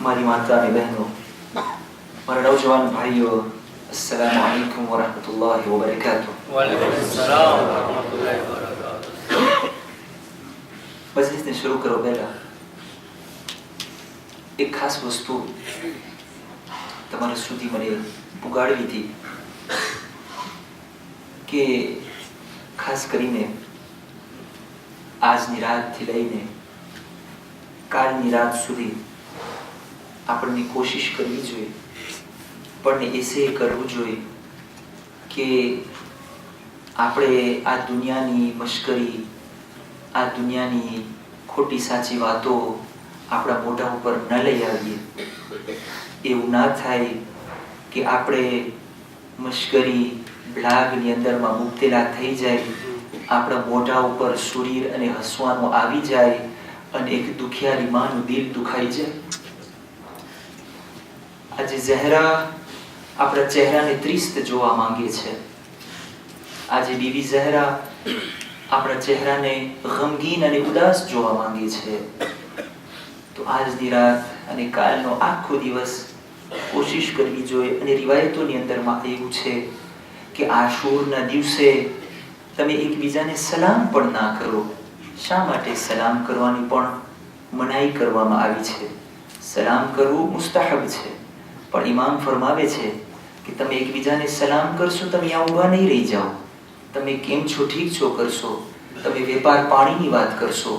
મારી માતા અને બહેનો, મારા નવજવાન ભાઈઓ, अस्सलाम वालेकुम वरहमतुल्लाहि वबरकातुह। वालेकुम अस्सलाम वरहमतुल्लाहि वबरकातुह। મજલિસને શરૂ કરો પહેલા એક ખાસ વસ્તુ તમારા સુધી મને પુગાડવી હતી કે ખાસ કરીને આજની રાતથી લઈને કાલની રાત સુધી આપણને કોશિશ કરવી જોઈએ, પણ એસે કરવું જોઈએ કે આપણે આ દુનિયાની મશ્કરી, આ દુનિયાની ખોટી સાચી વાતો આપણા મોઢા ઉપર ન લઈ આવીએ. એવું ના થાય કે આપણે મશ્કરી બ્લાગની અંદરમાં મુક્તેલા થઈ જાય, આપણા મોઢા ઉપર સુરીર અને હસવાનું આવી જાય અને એક દુખિયારી માનું દિલ દુખાઈ જાય. આજે ઝહેરા આપણા ચહેરાને ત્રિસ્ત જોવા માંગે છે. આજે બીવી ઝહેરા આપણા ચહેરાને ગમગીન અને ઉદાસ જોવા માંગે છે. તો આજની રાત અને કાલનો આખો દિવસ કોશિશ કરવી જોઈએ. અને રિવાયતોની અંદરમાં એવું છે કે આશુરના દિવસે તમે એકબીજાને સલામ પણ ના કરો. શા માટે સલામ કરવાની પણ મનાઈ કરવામાં આવી છે? સલામ કરવું મુસ્તાહબ છે, પણ ઇમામ ફરમાવે છે કે તમે એકબીજાને સલામ કરશો, તમે ત્યાં ઊભા નહીં રહી જાઓ. તમે કેમ છો, ઠીક છો કરશો, તમે વેપાર પાણીની વાત કરશો,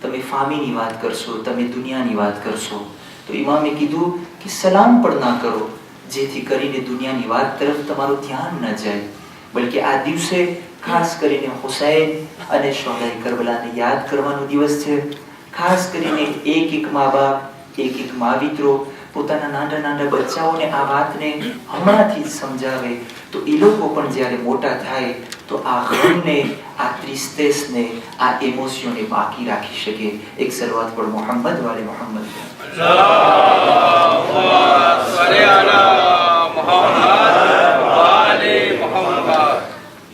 તમે ફામીની વાત કરશો, તમે દુનિયાની વાત કરશો. તો ઇમામે કીધું કે સલામ પણ ના કરો, જેથી કરીને દુનિયાની વાત તરફ તમારું ધ્યાન ન જાય. બલકે આ દિવસે ખાસ કરીને હુસૈન અને શોહદાએ કરબલાને યાદ કરવાનો દિવસ છે. ખાસ કરીને એક મા બાપ, એક માવિત્રો પોતાના નાના નાના બચ્ચાઓને આ વાતને હમણાંથી જ સમજાવે તો એ લોકો પણ જ્યારે મોટા થાય તો આ ગમને, આ ટ્રિસ્ટેસને, આ ઇમોશનને બાકી રાખી શકે. એક સલવાત પર મોહમ્મદ વાલે મોહમ્મદ.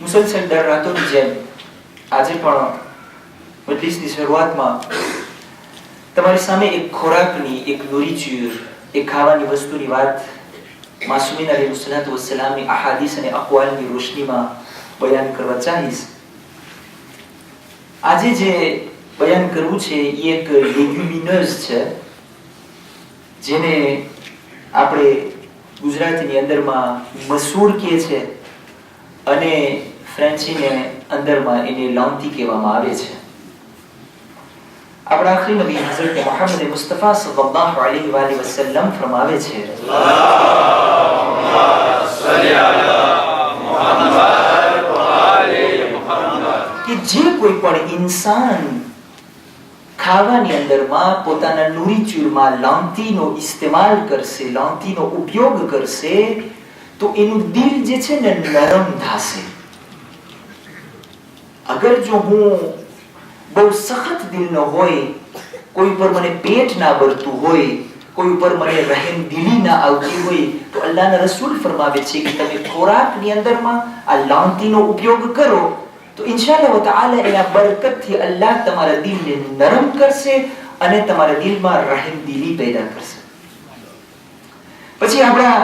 મુસલસલ દર રાતોની જેમ આજે પણ મજલિસની શરૂઆતમાં તમારી સામે એક ખોરાકની, એક નોરીચ્યુર, એક ખાવાની વસ્તુની વાત માસૂમીન અલૈહિસ્સલાતુ વસ્સલામની અહાદીસ અને અકવાલની રોશનીમાં બયાન કરવા ચાહીશ. આજે જે બયાન કરવું છે એ એક લેગ્યુમિનસ છે, જેને આપણે ગુજરાતીની અંદરમાં મસૂર કહે છે અને ફ્રેન્ચીને અંદરમાં એને લૌંતી કહેવામાં આવે છે. આપણા આખરી નબી હઝરત મુહમ્મદ મુસ્તફા સલ્લલ્લાહુ અલૈહિ વસલ્લમ ફરમાવે છે, કે જે કોઈ પણ ઇન્સાન ખાવાની અંદરમાં પોતાના નુરીચૂરમાં લૌંતીનો ઇસ્તેમાલ કરશે, લૌંતીનો ઉપયોગ કરશે, તો એનું દિલ જે છે ને નરમ થશે. અગર જો હું બહુ સખત દિલનો હોય, કોઈ ઉપર મને પેટ ના ભરતું હોય, કોઈ ઉપર મને રહેમ દિલી ના આવતી હોય, તો અલ્લાહના રસૂલ ફરમાવે છે કે તમે ખોરાકની અંદરમાં આ લૌંતીનો ઉપયોગ કરો તો ઇન્શાઅલ્લાહ તઆલા એના બરકતથી અલ્લાહ તમારા દિલને નરમ કરશે અને તમારા દિલમાં રહેમ દિલી પેદા કરશે. પછી આપણા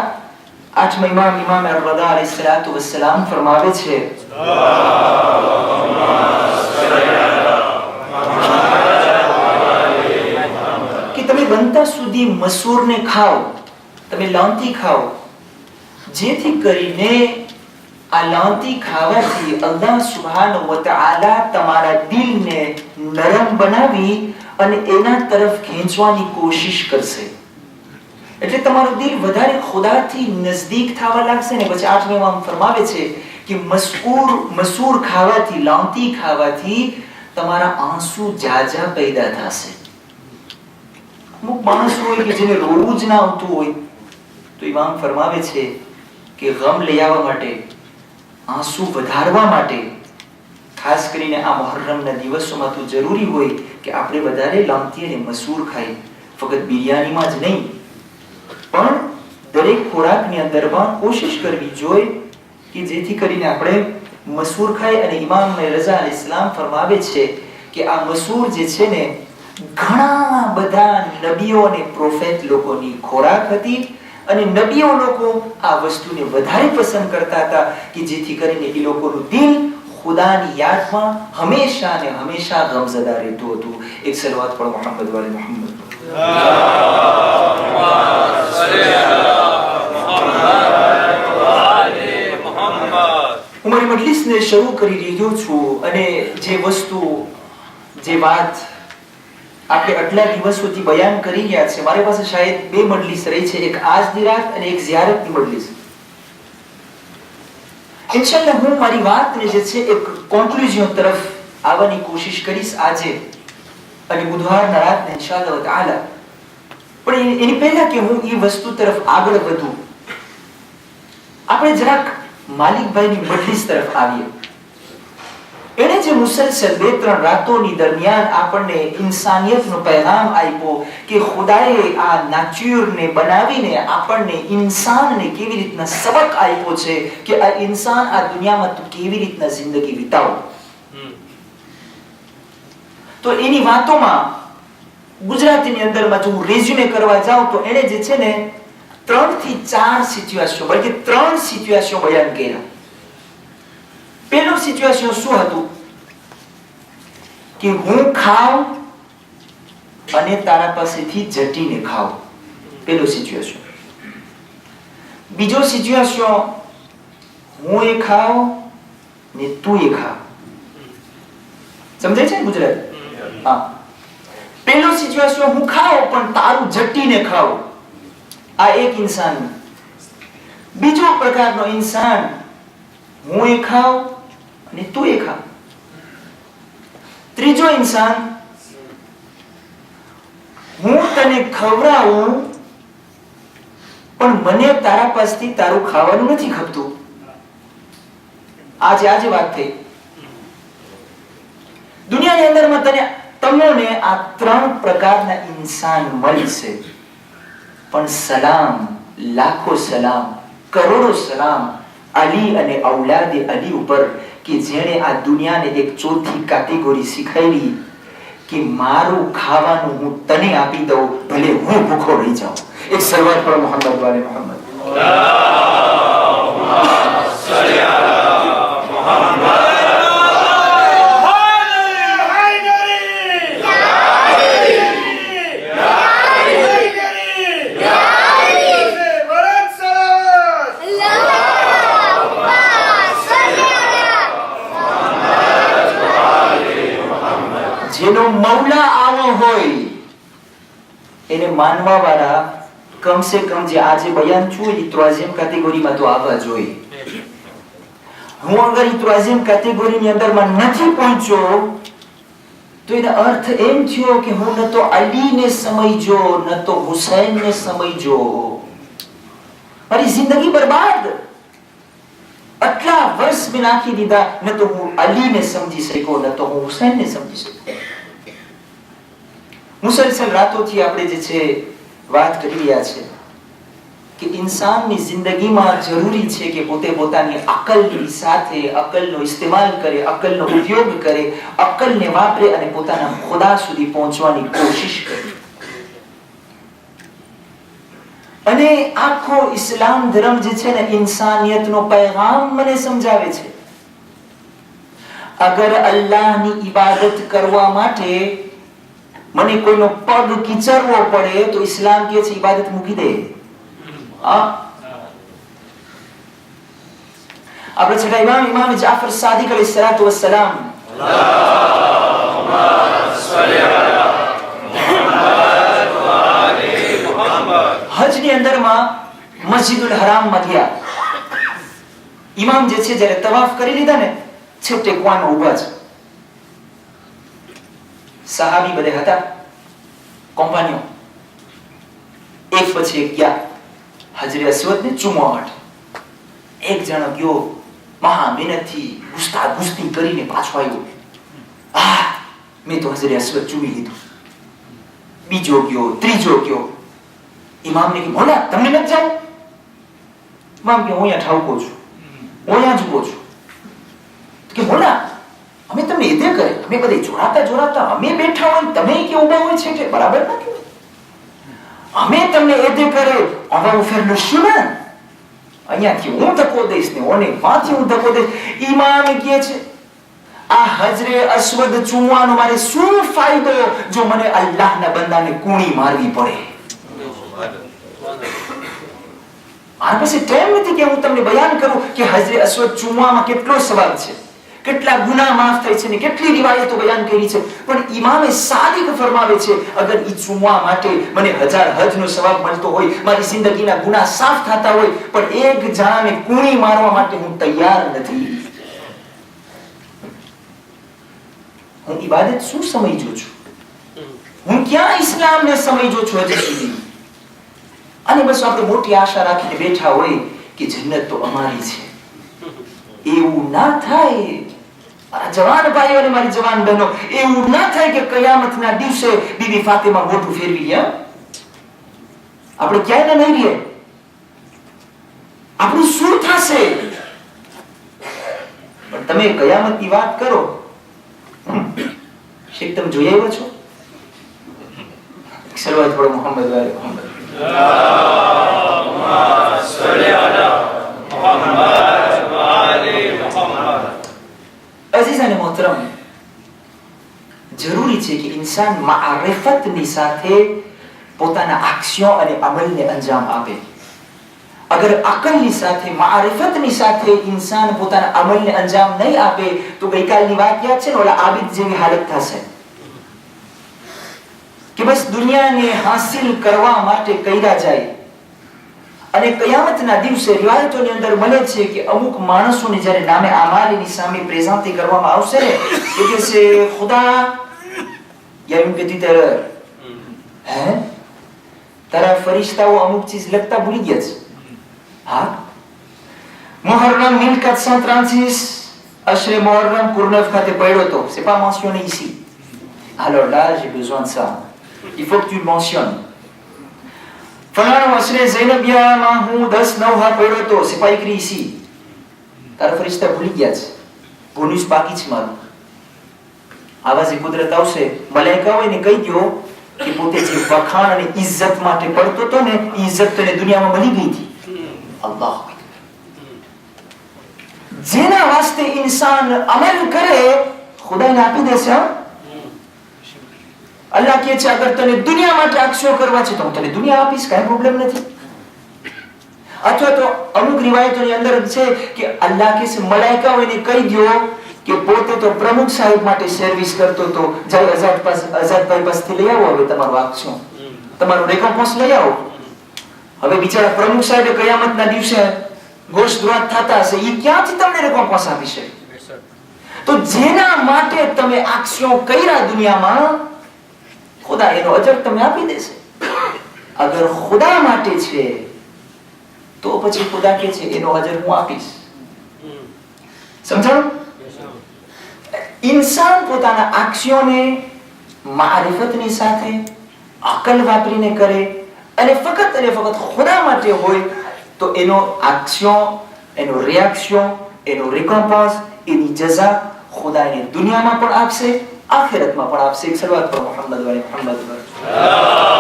આઠમા ઇમામ અર-રઝા અલૈહિસ્સલાતુ વસ્સલામ ફરમાવે છે, તમે બનતા સુધી મસૂરને ખાઓ, તમે લૌંતી ખાઓ, જેથી કરીને આ લૌંતી ખાવાથી અલ્લાહ સુબ્હાનહુ વ તઆલા તમારા દિલને નરમ બનાવી અને એના તરફ ખેંચવાની કોશિશ કરશે. એટલે તમારું દિલ વધારે ખુદાથી નજદીક થવા લાગશે ને. પછી આઠમા ઇમામ ફરમાવે છે કે મસૂર ખાવાથી, લૌંતી ખાવાથી તમારા આંસુ જાજા પેદા થશે. અમુક માણસ હોય કે જેને રોવું જ ના આવતું હોય, તો ઇમામ ફરમાવે છે કે ગમ લઈ આવવા માટે, આંસુ વધારવા માટે, ખાસ કરીને આ મુહર્રમના દિવસોમાં તો જરૂરી હોય કે આપણે વધારે લૌંતી અને મસૂર ખાઈએ. ફક્ત બિરયાનીમાં જ નહીં, પણ દરેક ખોરાકની અંદરમાં કોશિશ કરવી જોઈએ કે જેથી કરીને આપણે મસૂર ખાઈએ. અને ઇમામ રઝા અલૈહિસ્સલામ ફરમાવે છે કે આ મસૂર જે છે ને, ઘણા બધા નબીઓ અને પ્રોફેટ લોકોની ખોરાક હતી અને નબીઓ લોકો આ વસ્તુને વધારે પસંદ કરતા હતા કે જેથી કરીને એ લોકોનું દિલ ખુદાની યાદમાં હંમેશા ને હંમેશા ગમઝદા રહેતું હતું. એક સલવાત પણ મોહમ્મદ વાલે મોહમ્મદ. હું મારી મજલિસને શરૂ કરી રહ્યો છું અને જે વાત આપણે આટલા દિવસોથી બયાન કરી રહ્યા છે, મારી પાસે શાયદ બે મજલિસ રહી છે, એક આજની રાત અને એક ઝિયારતની મજલિસ. ઇન્શાઅલ્લાહ હું મારી વાતને જે છે એક કોન્ક્લુઝન તરફ આવવાની કોશિશ કરીશ આજે અને બુધવારના રાતને ઇન્શાઅલ્લાહ તાઆલા. પણ એની પહેલા કે હું એ વસ્તુ તરફ આગળ વધું, આપણે જરાક માલિકભાઈની મજલિસ તરફ આવીએ. એને જે મુસલસલ 2-3 રાતોની દરમિયાન આપણને ઇન્સાનિયતનો પેગામ આપ્યો કે ખુદાએ આ નેચરને બનાવીને આપણને ઇન્સાનને કેવી રીતના સબક આપ્યો છે કે આ ઇન્સાન આ દુનિયામાં તું કેવી રીતના જિંદગી વિતાવ. તો એની વાતોમાં ગુજરાતીની અંદરમાં જો હું રેઝ્યુમે કરવા જાઉં તો એને જે છે ને 3 થી 4 સિચ્યુએશન, બલ્કે 3 સિચ્યુએશન બયાન કર્યા. પહેલું સિચ્યુએશન શું હતું કે હું ખાઉં અને તારા પાસેથી જટીને ખાઉં. પહેલું સિચ્યુએશન. બીજો સિચ્યુએશન હું એ ખાઉં ને તું એ ખા. સમજાય છે ને ગુજરાતી? હા. પહેલું સિચ્યુએશન હું ખાઉં પણ તારું જટીને ખાઉં. આ એક ઇન્સાન. બીજો પ્રકારનો ઇન્સાન હું એ ખાઉં અને તું એ ખા. ત્રીજો ઇન્સાન હું તને ખવડાવું પણ મને તારા પાસેથી તારું ખાવાનું નથી ખપતું. આજે વાત થઈ. દુનિયાની અંદરમાં તમને આ 3 પ્રકારના ઇન્સાન મળશે. પણ સલામ, લાખો સલામ, કરોડો સલામ અલી અને ઔલાદે અલી ઉપર કે જેણે આ દુનિયાને એક ચોથી કેટેગરી શીખાડી કે મારું ખાવાનું હું તને આપી દઉં ભલે હું ભૂખો રહી જાઉં. એક સલવાત પર મોહમ્મદ વાલે મોહમ્મદ. જેનો મૌલા આવો હોય એને માનવા વાળા કમસે કમ જે આજે બયાન છું એ ત્રાઝિમ કેટેગરીમાં તો આવવા જોઈએ. હું અગર એ ત્રાઝિમ કેટેગરીની અંદરમાં નથી પહોંચ્યો તો એનો અર્થ એમ થયો કે હું ન તો અલીને સમજ્યો ન તો હુસૈનને સમજ્યો. મારી જિંદગી બરબાદ. આટલા વર્ષ મેં નાખી દીધા, ન તો હું અલીને સમજી શક્યો ન તો હું હુસૈનને સમજી શક્યો. મુસલસલ રાતોથી આપણે જે છે વાત કરી રહ્યા છે કે ઇન્સાનની જિંદગીમાં જરૂરી છે કે પોતે પોતાની અકલની સાથે અકલનો ઇસ્તેમાલ કરે, અકલનો ઉપયોગ કરે, અકલને વાપરે અને પોતાના ખુદા સુધી પહોંચવાની કોશિશ કરે. અને આખો ઇસ્લામ ધર્મ જે છે ને ઇન્સાનિયતનો પેગામ મને સમજાવે છે. અગર અલ્લાહની ઇબાદત કરવા માટે મને કોઈનો પગ કિચરવો પડે તો ઇસ્લામ કહે છે ઇબાદત મૂકી દે. આપણે છઠ્ઠા ઇમામ જાફર સાદિક અલૈહિસ્સલાતુ વસ્સલામ હજની અંદરમાં મસ્જિદુલ હરામમાં ગયા. ઇમામ જે છે જ્યારે તવાફ કરી લીધા ને છેવટે કુવામાં ઊભા છે. સહાબી બધે હતા, કોમ્પાનીઓ. એક પછી એક ગયા હજરે અસ્વદને ચૂમવા માટે. એક જણો ગયો મહા મહેનતથી ગુસ્તી કરીને પાછો આવ્યો. મેં તો હજરે અસ્વદ ચૂમી લીધું. બીજો ગયો, ત્રીજો ગયો. ઇમામને કે મોલા તમને નથી જાવ? ઇમામ કે હું અહીંયા ઠાવકો છું, હું અહીંયા જ ઉભો છું. કે મોલા અમે તમને એદે કરે, અમે બધે જોડાતા અમે બેઠા હોય તમે કે ઊભા હોય છે એટલે બરાબર ના કહેવાય. અમે તમને એદે કરે અમારું ફેર લશું ને, અહીંયાથી હું ધક્કો દઈશ ને ઓને માંથી હું ધક્કો દઈશ. ઇમામ કહે છે આ હજરે અસ્વદ ચૂમવાનો મારે શું ફાયદો જો મને અલ્લાહના બંદાને કૂણી મારવી પડે. આ પછી ટાઈમ નથી કે હું તમને બયાન કરું કે હજરે અસ્વદ ચૂમવામાં કેટલો સવાબ છે, કેટલા ગુનાહ માફ થાય છે ને કેટલી રિવાયતો બયાન કરી છે. પણ ઇમામે સાદિક ફરમાવે છે અગર ઈ ચૂમવા માટે મને 1000 હજનો સવાબ મળતો હોય, મારી જિંદગીના ગુનાહ સાફ થતા હોય, પણ એક જણાને કૂણી મારવા માટે હું તૈયાર નથી. હું ઇબાદત શું સમજ્યો છું, હું ક્યાં ઇસ્લામને સમજ્યો છું હજી સુધી. અને બસ આપણે મોટી આશા રાખીને બેઠા હોય કે જન્નત તો અમારી છે. એવું ના થાય જવાન ભાઈઓ અને મારી જવાન બહેનો, એવું ના થાય કે કયામતના દિવસે બીબી ફાતિમા મોઢું ફેરવી લે. આપણે ક્યાંય નહીં રહીએ, આપણું શું થશે? પણ તમે કયામતની વાત કરો, શેખ તમે જોઈ આવ્યા છો? સલવાત પડો મોહમ્મદ વાલે મોહમ્મદ. અલ્લાહુમ્મા સલ્લી અલા મુહમ્મદ વ આલી મુહમ્મદ. અઝીઝ અને મોહતરમ, જરૂરી છે કે ઇન્સાન મારિફતની સાથે પોતાના એક્શન અને અમલને અંજામ આપે. અગર અકલની સાથે મારિફતની સાથે ઇન્સાન પોતાના અમલને અંજામ નહીં આપે તો ગઈકાલની વાત યાદ છે ને, ઓલા આબિદ જેવી હાલત થશે કે બસ દુનિયાને હાસિલ કરવા માટે કર્યા જાય. અને કયામતના દિવસે રિવાયતોની અંદર મળે છે કે અમુક માણસોને જ્યારે નામે આમાલની સામે પ્રેઝન્ટી કરવામાં આવશે ને, તો કે છે ખુદા યા યું કહેતી હે તારા ફરિશ્તાઓ અમુક ચીજ લખતા ભૂલી ગયા છે. હા, Muharram 1436 Ashre Muharram Courneuve ખાતે પડ્યો તો. C'est pas mentionné ici. Alors là, j'ai besoin de ça. Il faut que tu le mentionnes. ફલાણો અશરે ઝૈનબિયામાં હું 10/9 પડ્યો તો. C'est pas écrit ici. તારા ફરિશ્તા ભૂલી ગયા છે, બોનસ બાકી છે મારું. આવાજ કુદરત આવશે, મલાઈકાઓને કહી દો કે પોતે જે વખાણ અને ઇજ્જત માટે પડતો તો ને, ઇજ્જત તને દુનિયામાં મળી ગઈ હતી. અલ્લાહ જેના વાસ્તે ઇન્સાન અમલ કરે ખુદાને આપી દેશે. અલ્લાહ કહે છે અગર તને દુનિયા માટે અક્ષો કરવા છે તો હું તને દુનિયા આપીશ, કાંઈ પ્રોબ્લેમ નથી. અથવા તો અમુક રિવાયતોની અંદર છે કે અલ્લાહ કહે છે મલાઈકાઓને કહી દો કે પોતે તો પ્રમુખ સાહેબ માટે સર્વિસ કરતો તો, જાય આઝાદભાઈ પાસેથી લઈ આવો હવે તમારું અક્ષો, તમારું રેકોમ્પન્સ લઈ આવો. હવે બિચારા પ્રમુખ સાહેબે કયામતના દિવસે ગોશદ્રોહ થતા હશે, એ ક્યાંથી તમને રેકોમ્પન્સ આપી શકે? તો જેના માટે તમે અક્ષો કર્યા દુનિયામાં, ખુદા એનો અજર તમને આપી દેશે. અગર ખુદા માટે છે તો પછી ખુદા કે છે એનો અજર હું આપીશ. સમજાણું? ઇન્સાન પોતાના અક્ષયોને મારિફતની સાથે અકલ વાપરીને કરે અને ફક્ત ખુદા માટે હોય તો એનો અક્ષયો, એનો રિએક્શન, એનો રિકોમ્પન્સ, એની જઝા ખુદા એને દુનિયામાં પણ આપશે, આખિરતમાં પણ આપશે. એક સલવાત પર મોહમ્મદ વાલે મોહમ્મદ.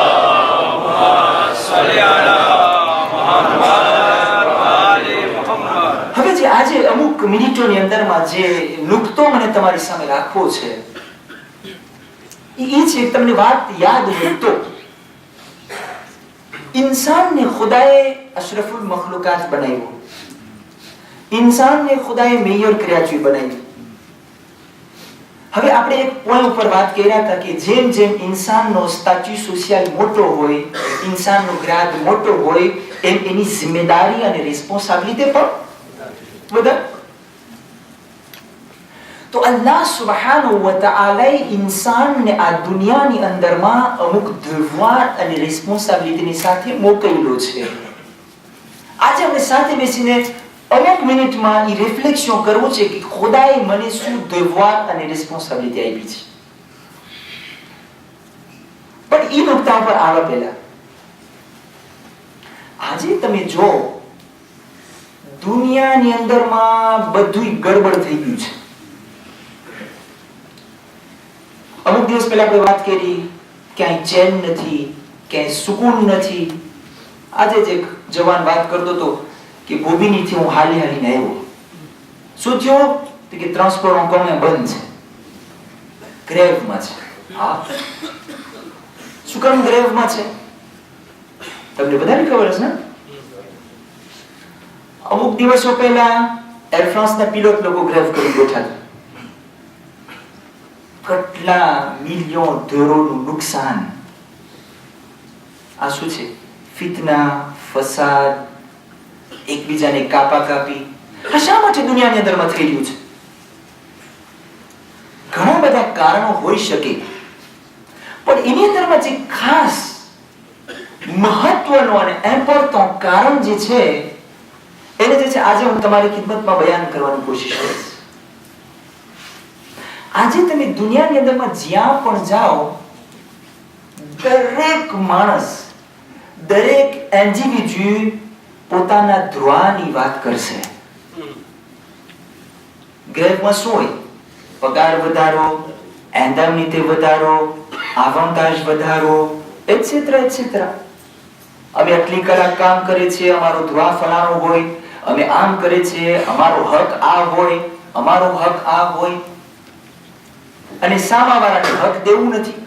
અલ્લાહુમ્મા સલ્લી અલા મુહમ્મદ વ આલી મુહમ્મદ. હવે જે આજે અમુક મિનિટોની અંદરમાં જે નુકતો મને તમારી સામે રાખવો છે એ છે, તમને વાત યાદ હોય તો इंसान ने खुदाए अशरफुल मखलूकात बनाई, इंसान ने खुदाए मेयर क्रिएचर बनाई. હવે આપણે એક પોઈન્ટ ઉપર વાત કર્યા હતા કે જેમ જેમ ઇન્સાનનો સ્ટેચ્યુ સોશિયલ મોટો હોય, ઇન્સાનનો ગ્રાદ મોટો હોય, એમ એની જિમ્મેદારી અને રિસ્પોન્સિબિલિટી પણ વધારે. તો અલ્લાહ સુબ્હાનહુ વ તઆલા ઇન્સાનને આ દુનિયાની અંદરમાં અમુક દેવવાર અને રિસ્પોન્સિબિલિટીની સાથે મોકલેલો છે. આજે આપણે સાથે બેસીને અમુક મિનિટમાં એ રિફ્લેક્શન કરવું છે કે ખુદાએ મને શું દેવવાર અને રિસ્પોન્સિબિલિટી આપી છે. પણ એ નુકતા પર આવવા પહેલા આજે તમે જો દુનિયાની અંદરમાં બધું ગડબડ થઈ ગયું છે. અમુક દિવસ પહેલા આપણે વાત કરી, ક્યાંય ચેન નથી, ક્યાંય સુકૂન નથી. આજે જ એક જવાન વાત કરતો હતો કે બોબીનીથી હું હાલી હાલીને આવ્યો. શું થયું? તો કે ટ્રાન્સફોર્મર કોમે બંધ છે, ગ્રેવમાં છે. હા, શું કામ ગ્રેવમાં છે? તમને બધાને ખબર હશે ને? અમુક દિવસો પહેલા એર ફ્રાન્સના પિલોટ લોકો ગ્રેવ કરી બેઠા હતા. કેટલા મિલિયન ડોલરનું નુકસાન. આ શું છે? ફિતના, ફસાદ, એકબીજાને કાપાકાપી. આ શા માટે દુનિયાની અંદરમાં થઈ રહ્યું છે? ઘણા બધા કારણો હોઈ શકે, પણ એની અંદરમાં જે ખાસ મહત્વનું અને ઇમ્પોર્ટન્ટ કારણ જે છે એને જે છે આજે હું તમારી ખિદમતમાં બયાન કરવાની કોશિશ કરીશ. આજે તમે દુનિયાની અંદરમાં જ્યાં પણ જાઓ, દરેક માણસ, દરેક ઇન્ડિવિડ્યુ પોતાના ધ્રુવાની વાત કરશે. ગ્રેવમાં શું હોય? પગાર વધારો, એન્ડમનિટી વધારો, આવાંતાજ વધારો, એટસેટ્રા એટસેટ્રા. અમે આટલી કલાક કામ કરે છે, અમારો ધ્રુવા ફલાણો હોય, અમે આમ કરે છે, અમારો હક આ હોય, અમારો હક આ હોય, અને સામાવાળાને હક દેવું નથી.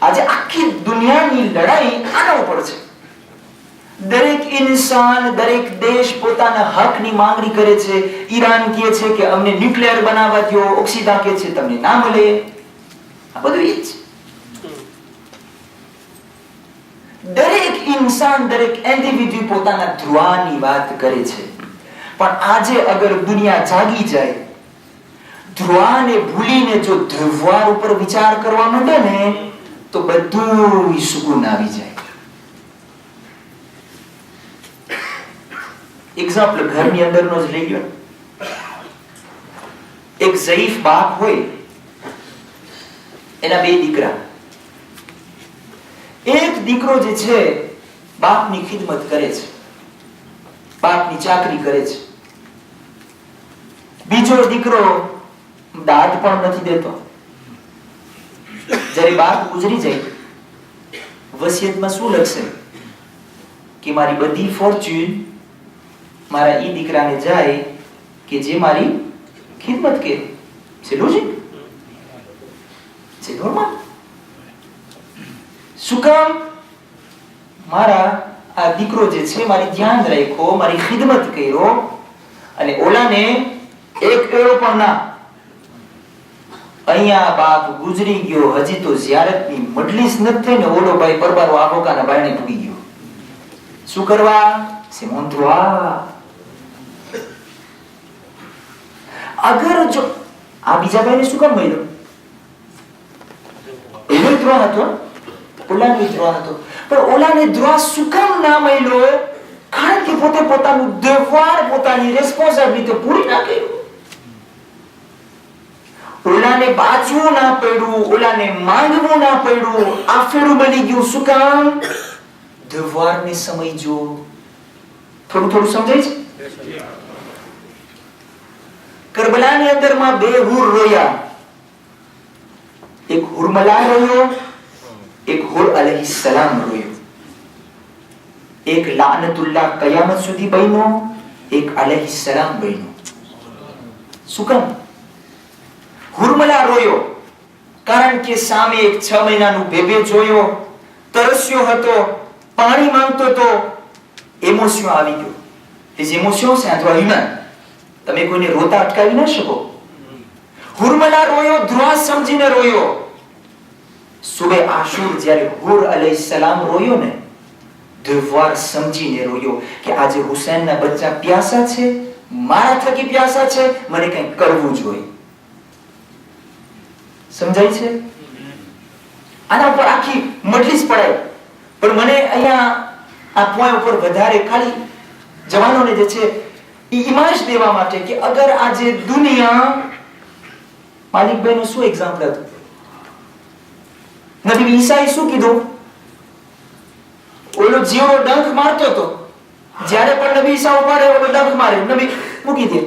આજે આખી દુનિયાની લડાઈ આના ઉપર છે. દરેક ઇન્સાન, દરેક દેશ પોતાના હકની માંગણી કરે છે. ઈરાન કહે છે કે અમને ન્યુક્લિયર બનાવવા દો, ઓક્સિડા કહે છે તમને ના મળે. આ બધું ઈ જ. દરેક ઇન્સાન, દરેક ઇન્ડિવિડ્યુ પોતાના ધ્રુવાની વાત કરે છે. પણ આજે અગર દુનિયા જાગી જાય, ધ્રુવાને ભૂલીને જો ધ્રુવાર ઉપર વિચાર કરવા માંડે ને, તો બધું સુકૂન આવી જાય. એક્ઝામ્પલ ઘરની અંદરનો જ લઈ લો. એક ઝઈફ બાપ હોય, એના બે દીકરા. એક દીકરો જે છે બાપની ખિદમત કરે છે, બાપની ચાકરી કરે છે. બીજો દીકરો દાદ પણ નથી દેતો. જ્યારે બાપ ગુજરી જાય, વસિયતમાં શું લખશે? કે મારી બધી ફોર્ચ્યુન મારા ઈ દીકરાને જાય કે જે મારી ખિદમત કરે. છે લોજિક? છે નોર્મલ? શું કામ? મારા આ દીકરો જે છે મારી ધ્યાન રાખ્યો, મારી ખિદમત કર્યો, અને ઓલાને એક એળો પણ ના. અહીંયા બાપ ગુજરી ગયો, હજી તો ઝિયારતની મજલિસ નથી થઈ ને ઓલો ભાઈ પરબારો આબોકાના બાયણે પૂગી ગયો. શું કરવા? સિમોન ધ્રુવા. અગર જો આ બીજા ભાઈને શું કામ મળ્યો? એનો ધ્રુવા હતો, ઓલાનો ધ્રુવા હતો. પણ ઓલાને ધ્રુવા શું કામ ના મળ્યો? કારણ કે પોતે પોતાનું દેવાળ, પોતાની રિસ્પોન્સિબિલિટી પૂરી ના કરી. ઓલાને બાજવું ના પડ્યું, ઓલાને માંગવું ના પડ્યું. આ ફેરું બની ગયું. શું કામ? દેવાળને સમજજો. થોડું થોડું સમજાય છે? કરબલાની અંદરમાં બે હુર રોયા. એક હુરમલા રોયો, એક હુર અલૈહિસ્સલામ રોયો. એક લાનતુલ્લાહ કયામત સુધી બન્યો, એક અલૈહિસ્સલામ બન્યો. શું કામ? હુરમલા રોયો કારણ કે સામે એક 6 મહિનાનું બેબે જોયો, તરસ્યો હતો, પાણી માંગતો હતો, ઇમોશન આવી ગયો. Les émotions c'est un droit humain. તમે કોઈને રોતા અટકાવી ન શકો. હુરમલા રોયો, ધ્રુવા સમજીને રોયો. સુબે આશુર જ્યારે હુર અલૈહિસ્સલામ રોયો ને, દેવાળ સમજીને રોયો કે આજે હુસૈનના બચ્ચા પ્યાસા છે, મારા થકી પ્યાસા છે, મને કંઈક કરવું જોઈએ. સમજાય છે? આના ઉપર આખી મજલિસ પડાય. પણ મને અહીંયા આ પોઈન્ટ ઉપર વધારે ખાલી જવાનોને જે છે ઇમેજ દેવા માટે કે અગર આજે દુનિયા, માલિકભાઈનું શું એક્ઝામ્પલ હતું? નબી ઈસાએ શું કીધું? ઓલો જીવડો ડંખ મારતો હતો, જ્યારે પણ નબી ઈસા ઉપાડે ઓલો ડંખ મારે, નબી મૂકી દે.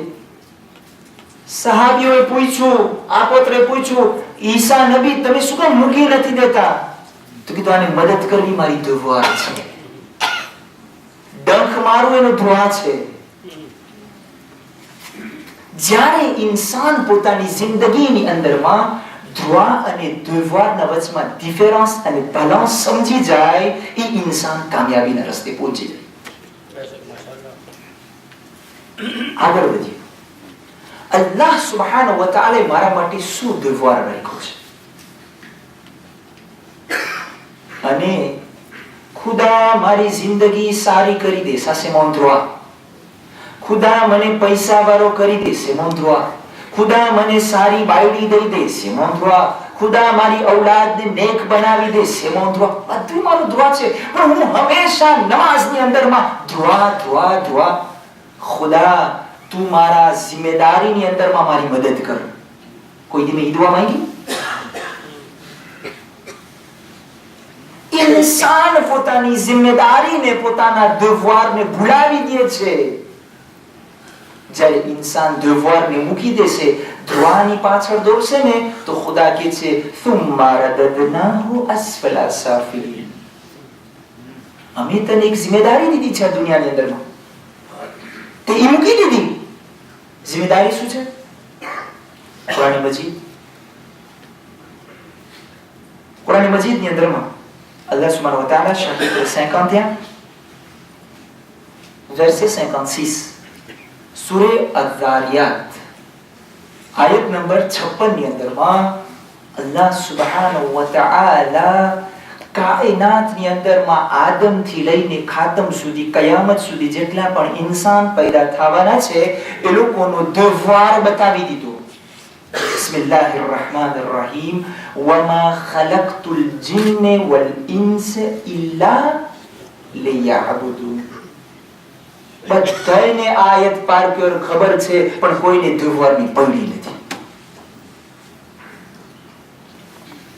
સહાબીઓએ પૂછ્યું, આપોત્રે પૂછ્યું, ઈસા નબી તમે શું કામ મૂકી નથી દેતા? તો કીધું આને મદદ કરવી મારી દુઆ છે, ડંખ મારવું એનો દુઆ છે. જ્યારે ઇન્સાન પોતાની જિંદગીની અંદરમાં દુઆ અને દુઆના વચમાં ડિફરન્સ અને બેલેન્સ સમજી જાય, એ ઇન્સાન કામયાબીના રસ્તે પહોંચી જાય. આગળ વધીએ. અલ્લાહ સુબ્હાનહુ વ તઆલા મારા માટે શું દુઆ રાખ્યો છે? અને ખુદા મારી જિંદગી સારી કરી દે, ça c'est mon droit. ખુદા મને પૈસા વાળો કરી દે, c'est mon droit. ખુદા મને સારી બાયડી દઈ દે, c'est mon droit. ખુદા મારી ઔલાદને નેક બનાવી દે, c'est mon droit. બધું મારું દુઆ છે, પણ હું હંમેશા નમાઝની અંદરમાં દુઆ દુઆ દુઆ. ખુદા તું મારા જિમ્મેદારીની અંદરમાં મારી મદદ કર. કોઈ દી મેં ઈ દુઆ માંગી? ઇન્સાન પોતાની જિમ્મેદારીને, પોતાના દેવારને ભૂલાવી દે છે. જ્યારે ઇન્સાન દેવારને મૂકી દેશે, દુઆની પાછળ દોડશે ને, તો ખુદા કહે છે સુમ્મા રદદનાહુ અસ્ફલા સાફિલીન. અમે તને એક જિમ્મેદારી દીધી છે આ દુનિયાની અંદરમાં, તે ઈ મૂકી દીધી. જિમ્મેદારી શું છે? કુરાન મજીદની અંદરમાં Allah subhanahu wa ta'ala, chapitre 51, verset 56, Surah Az-Zariyat, ayat number 56 ની અંદરમાં Allah subhanahu wa ta'ala કાયનાતની અંદરમાં આદમથી લઈને ખાતમ સુધી, કયામત સુધી જેટલા પણ ઇન્સાન પેદા થવાના છે એ લોકોનો દ્વાર બતાવી દીધો. બિસ્મિલ્લાહિર રહેમાનિર રહીમ. વમા ખલક્તુલ જિન્ન વલ ઇન્સ ઇલ્લા લિયઅબુદૂન. બધાને આયત પાર કર્યો, ખબર છે, પણ કોઈને દ્વારની પડી નથી.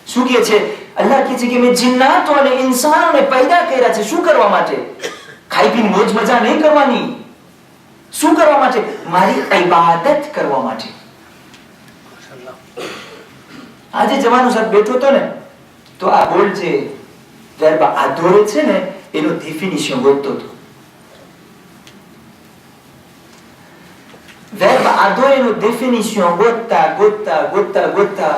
શું કહે છે? અલ્લાહ કહે છે કે મેં જિન્નાતો અને ઇન્સાનોને પેદા કર્યા છે. શું કરવા માટે? ખાઈ પીને મોજ મજા નહીં કરવાની. શું કરવા માટે? મારી ઇબાદત કરવા માટે. આજે જવાનો સાહેબ બેઠો હતો ને, તો આ બોલ છે verb adore છે ને, એનો ડેફિનિશન ગોતતો હતો. verb adore નું ડેફિનિશન ગોતતા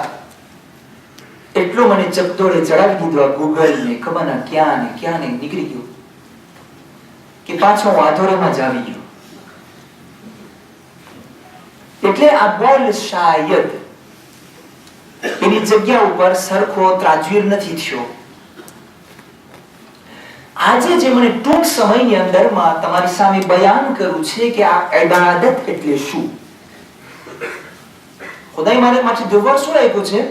એટલો મને ચકદોડે ચડાવી દીધો આ ગૂગલ ને, ખબર ના ક્યાં ને નીકળી ગયો કે પાછો હું આધોરેમાં જ આવી ગયો. એટલે આ બોલ શાયદ એની જગ્યા ઉપર સરખો ત્રાજવીર નથી થયો. આજે જે મને ટૂંક સમયની અંદરમાં તમારી સામે બયાન કરવું છે કે આ ઇબાદત એટલે શું. ખુદાએ મારા માટે દુઆ શું આપ્યો છે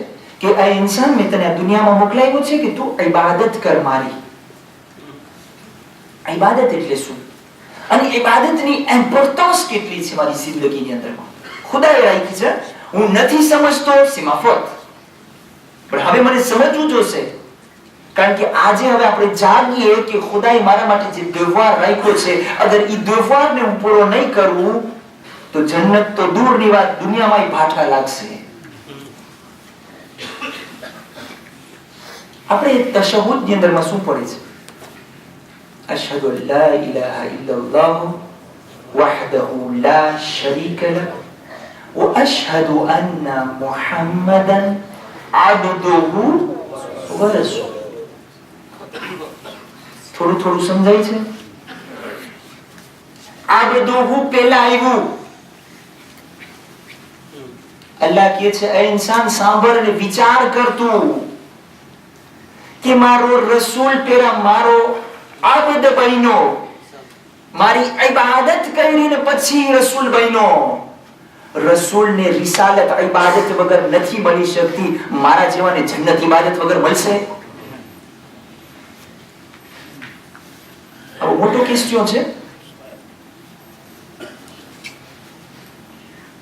કે આ ઇન્સાન મેં તને આ દુનિયામાં મોકલાવ્યો છે કે તું ઇબાદત કર મારી. ઇબાદત એટલે શું અને ઇબાદતની ઇમ્પોર્ટન્સ કેટલી છે મારી જિંદગીની અંદરમાં ખુદાએ રાખી છે. હું નથી સમજતો, સીમાફત, પણ હવે મને સમજવું જોશે. કારણ કે આજે હવે આપણે જાણીએ કે ખુદાએ મારા માટે જે દુઆ રાખ્યો છે, અગર ઈ દુઆને હું પૂરો નહીં કરું તો જન્નત તો દૂરની વાત, દુનિયામાં ભાઠા લાગશે. આપણે તશહુદની અંદરમાં શું પડે છે? અશહદુ અન લા ઇલાહા ઇલ્લલ્લાહ વહદહુ લા શરીકા લહ વ અશહદુ અન્ના મુહમ્મદન અબ્દુહુ વ રસૂલુહુ. થોડું સમજાય છે? અબ્દુહુ પહેલા આવ્યું. અલ્લાહ કહે છે એ ઇન્સાન સાંભળ અને વિચાર કરતું કે મારો રસૂલ પેલા મારો અબ્દ બન્યો, મારી ઇબાદત કરીને પછી રસૂલ બન્યો. રસૂલને રિસાલત ઇબાદત વગર નથી મળી શકતી. મારા જેવાને જન્નત ઇબાદત વગર મળશે? આ મોટો ક્વેશ્ચન છે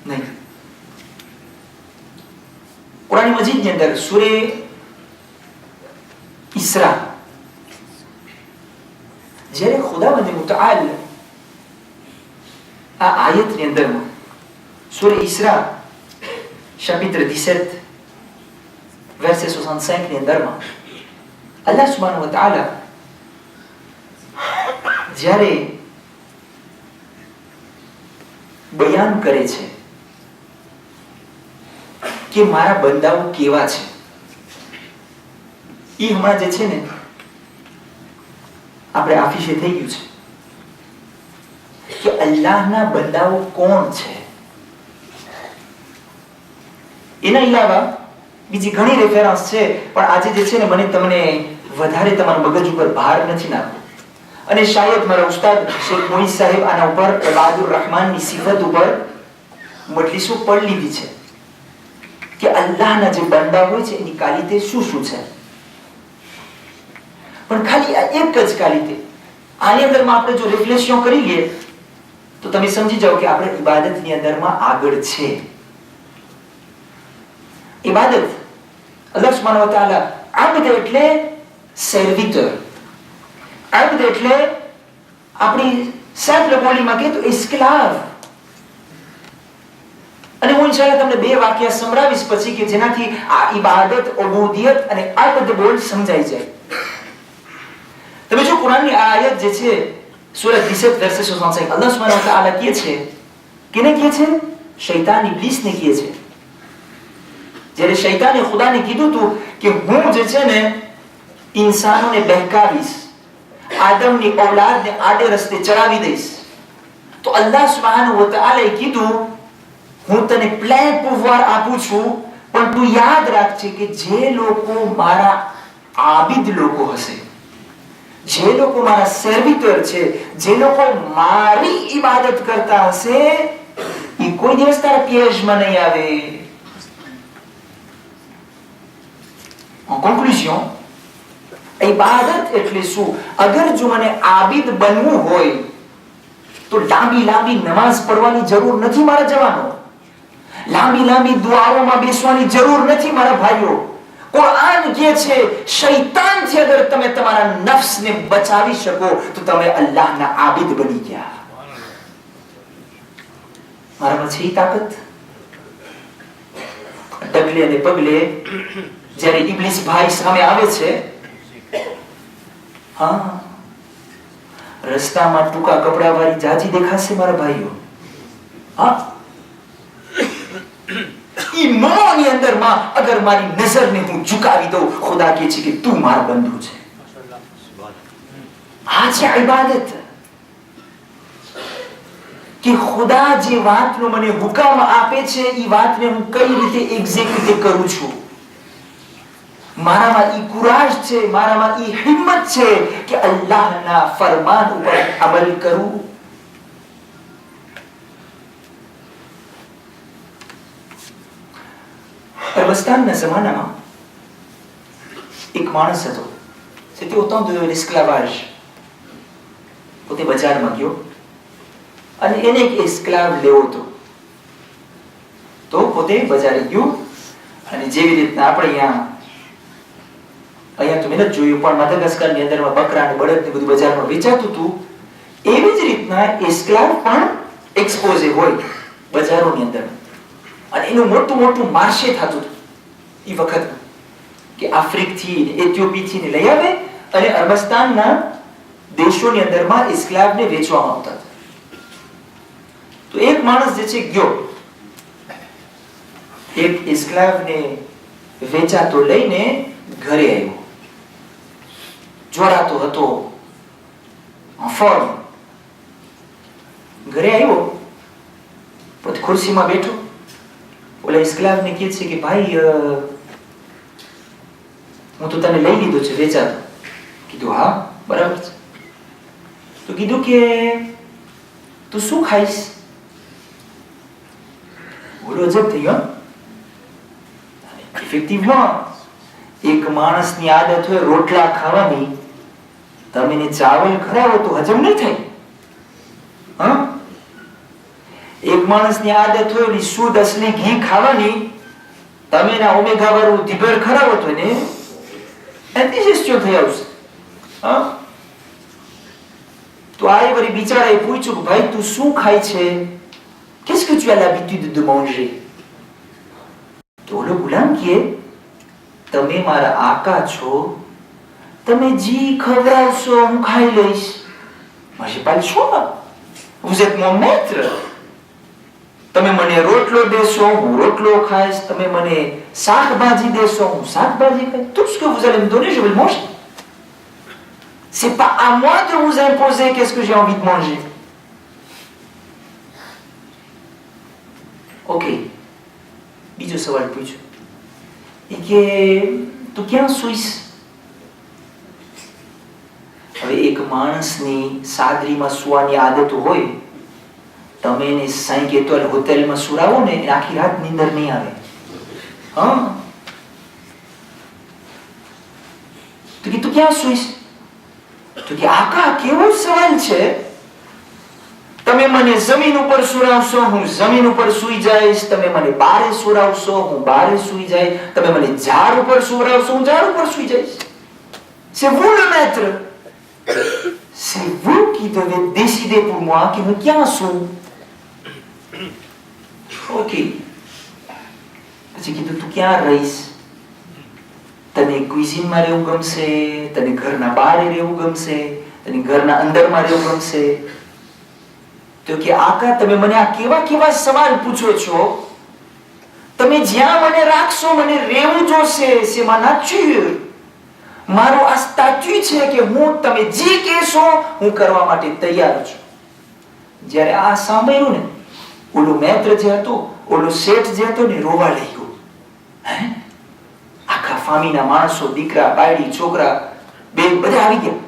નહીં. કુરાન મજીદની અંદર સૂરે ઇસરા જ્યારે ખુદાવંદ મુતઆલ આ આયતની અંદરમાં સૂરે ઇસરા chapitre 17 verset 65 ની અંદરમાં અલ્લાહ સુબ્હાનહુ વ તઆલા જ્યારે બયાન કરે છે કે મારા બંદાઓ કેવા છે, એ હમણાં જે છે ને આપણે આફીશે થઈ ગયું છે કે અલ્લાહના બંદાઓ કોણ છે. એના અલાવા બીજી ઘણી રેફરન્સ છે, પણ આજે જે છે ને મને તમને વધારે તમારા મગજ ઉપર ભાર નથી નાખવો. અને શાયદ મારા ઉસ્તાદ શેખ મોઈન સાહેબ આના ઉપર ઇબાદુર રહેમાનની સિફત ઉપર મજલિસો પઢ લીધી છે કે અલ્લાહના જે બંદા હોય છે એની ક્વોલિટી શું શું છે. પણ ખાલી આ એક જ ક્વોલિટી આની અંદરમાં આપણે જો રિફ્લેક્શન કરી લઈએ તો તમે સમજી જાઓ કે આપણે ઇબાદતની અંદરમાં આગળ છે. ઇબાદત અલ્લાહ સુબ્હાનહુ વ તઆલા અબ્દ એટલે સર્વિટર, અબ્દ એટલે આપણી સાદા બોલીમાં કહે તો એસ્ક્લાવ. અને હું ઇન્શાઅલ્લાહ તમને બે વાક્ય સંભળાવીશ પછી કે જેનાથી આ ઇબાદત, ઉબૂદિયત અને અબ્દ બોલ સમજાઈ જાય. તમે જો કુરાનની આ આયત જે છે સૂરા 17 verset 65 અલ્લાહ સુબ્હાનહુ વ તઆલા કહે છે, કેને કહે છે? શૈતાન ઇબ્લીસને કહે છે. જ્યારે શૈતાને ખુદાને કીધું હતું કે હું જે છે ને ઇન્સાનોને બહેકાવીશ, આદમની ઔલાદને આડે રસ્તે ચડાવી દઈશ, તો અલ્લાહ સુબ્હાનહુ વ તઆલાએ કીધું હું તને પ્લેન pouvoir આપું છું, પણ તું યાદ રાખજે કે જે લોકો મારા આબિદ લોકો હશે, જે લોકો મારા સર્વિટર છે, જે લોકો મારી ઇબાદત કરતા હશે, એ કોઈ દિવસ તારા પિèજમાં નહીં આવે. En conclusion, ઇબાદત એટલે શું? અગર જો મને આબિદ બનવું હોય તો લાંબી નમાઝ પઢવાની જરૂર નથી મારા જવાનો, લાંબી દુઆઓમાં બેસવાની જરૂર નથી મારા ભાઈઓ. કુરાન કહે છે શૈતાનથી અગર તમે તમારા નફ્સને બચાવી શકો તો તમે અલ્લાહના આબિદ બની ગયા. મારામાં છે તાકાત. ડગલે અને પગલે જ્યારે ઇબ્લીસ ભાઈ સામે આવે છે, હા, રસ્તામાં ટૂંકા કપડા વાળી જાજી દેખાશે મારા ભાઈઓ, હા, ઈમાનની અંદરમાં અગર મારી નજરને હું ઝુકાવી દઉં, ખુદા કહે છે કે તું મારો બંધુ છે. આ છે ઇબાદત કે ખુદા જે વાતનો મને હુકમ આપે છે એ વાતને હું કઈ રીતે એક્ઝેક્યુટ કરું છું. મારામાં ઈ કુરાજ છે, મારામાં ઈ હિંમત છે કે અલ્લાહના ફરમાન ઉપર અમલ કરું. અરબસ્તાનના જમાનામાં એક માણસ હતો, c'était au temps de l'esclavage. પોતે બજારમાં ગયો અને એને એક એસ્ક્લાવ લેવો હતો, તો પોતે બજારે ગયો અને જેવી રીતના આપણે અહીંયા તો મેં નથી જોયું પણ માદાગાસ્કરની અંદરમાં બકરા અને બળદ ને બધું બજારમાં વેચાતું હતું, એવી જ રીતના એસ્ક્લાવ પણ એક્સપોઝે હોય બજારોની અંદર. અને એનું મોટું માર્શે થતું હતું એ વખત કે આફ્રિકથી એથિયોપીથી ને લઈ આવે અને અરબસ્તાનના દેશોની અંદરમાં એસ્ક્લાવને વેચવામાં આવતા હતા. તો એક માણસ જે છે ગયો, એક એસ્ક્લાવને વેચાતો લઈને ઘરે આવ્યો, જોડાતો હતો ફોર્મ. ઘરે આવ્યો, પોતે ખુરશીમાં બેઠો, ઓલા એસ્ક્લાવને કહે છે કે ભાઈ હું તો તને લઈ લીધો છે વેચાતો. કીધું હા બરાબર છે. તો કીધું કે તું શું ખાઈશ? બોલો અજબ થઈ ગયો. ઇફેક્ટિવમાં એક માણસની આદત હોય રોટલા ખાવાની, તમે એને ચાવલ ખરાવો તો હજમ નહીં થાય. હા, એક માણસની આદત હોય ઓલી શુદ્ધ અસલી ઘી ખાવાની, તમે એના ઓમેગા વાળું ધીબર ખરાવો તો એને એન્ટિજેસ્ટિવ થઈ આવશે. હા, તો આ વળી બિચારાએ પૂછ્યું કે ભાઈ તું શું ખાય છે? Qu'est-ce que tu as l'habitude de manger? તો ઓલો ગુલામ કહે તમે મારા આકા છો, તમે જી ખવડાવશો હું ખાઈ લઈશ. Moi j'ai pas le choix. Vous êtes mon maître. તમે મને રોટલો દેશો હું રોટલો ખાઈશ, તમે મને શાકભાજી દેશો હું શાકભાજી ખાઈશ. Tout ce que vous allez me donner, je vais le manger. C'est pas à moi de vous imposer qu'est-ce que j'ai envie de manger. Ok. બીજો સવાલ પૂછ્યો એ કે તું ક્યાં સૂઈશ? હવે એક માણસની સાદરીમાં સુવાની આદત હોય, તમે એને 5 étoiles હોટેલમાં સુરાવો ને આખી રાત નીંદર નહીં આવે. હા, તો કે તું ક્યાં સૂઈશ? તો કે આકા કેવો સવાલ છે, તમે મને જમીન ઉપર સુરાવશો હું જમીન ઉપર સૂઈ જઈશ, તમે મને બારે સુરાવશો હું બારે સૂઈ જઈશ, તમે મને ઝાડ ઉપર સુરાવશો હું ઝાડ ઉપર સૂઈ જઈશ. C'est vous le maître. C'est vous qui devez décider pour moi que હું ક્યાં છું. Ok. પછી કીધું તું ક્યાં રહીશ? તને ક્વિઝિનમાં રહેવું ગમશે, તને ઘરના બહાર રહેવું ગમશે, તને ઘરના અંદરમાં રહેવું ગમશે? તો કે આકા તમે મને આ કેવા કેવા સવાલ પૂછો છો? તમે જ્યાં મને રાખશો મને રહેવું જોશે. c'est ma nature. મારો આ સ્ટેચ્યુ છે કે હું તમે જે કહેશો હું કરવા માટે તૈયાર છું. જ્યારે આ સાંભળ્યું ને, ઓલો મેત્ર જે હતો, ઓલો શેઠ જે હતો ને, રોવા લાગ્યો. આખા ફામીના માણસો, દીકરા, બાયડી, છોકરા બે બધા આવી ગયા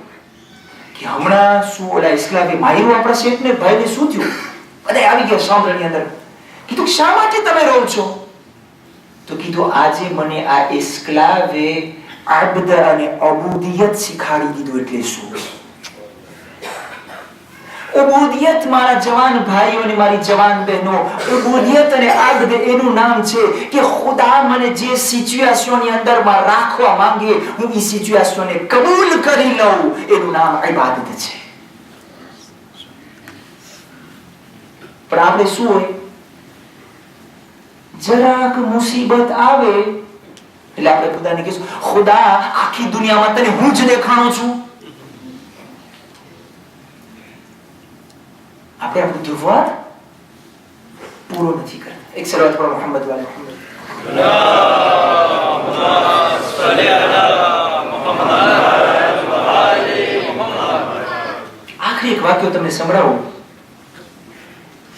કે હમણાં શું ઓલા ઇસ્લામે માર્યું આપણા શેઠને, ભાઈને શું થયું? બધા આવી ગયા સાંભળની અંદર. કીધું શા માટે તમે રહો છો? તો કીધું આજે મને આ ઇસ્લામે અબદ અને અબૂદિયત શીખાડી દીધું. એટલે શું? ઉબૂદિયત મારા જવાન ભાઈઓ અને મારી જવાન બહેનો, ઉબૂદિયત અને અબદ એનું નામ છે કે ખુદા મને જે સિચ્યુએશનની અંદરમાં રાખવા માંગે હું એ સિચ્યુએશનને કબૂલ કરી લઉં. એનું નામ ઇબાદત છે. પણ આપણે શું હોય, જરાક મુસીબત આવે એટલે આપણે ખુદાને કહીશું ખુદા આખી દુનિયામાં તને હું જ દેખાણો છું. આપણે આપણું devoir પૂરો નથી કરતા. એક સલાવત પર મોહમ્મદ વાલે મોહમ્મદ. આખરી એક વાક્ય તમને સંભળાવું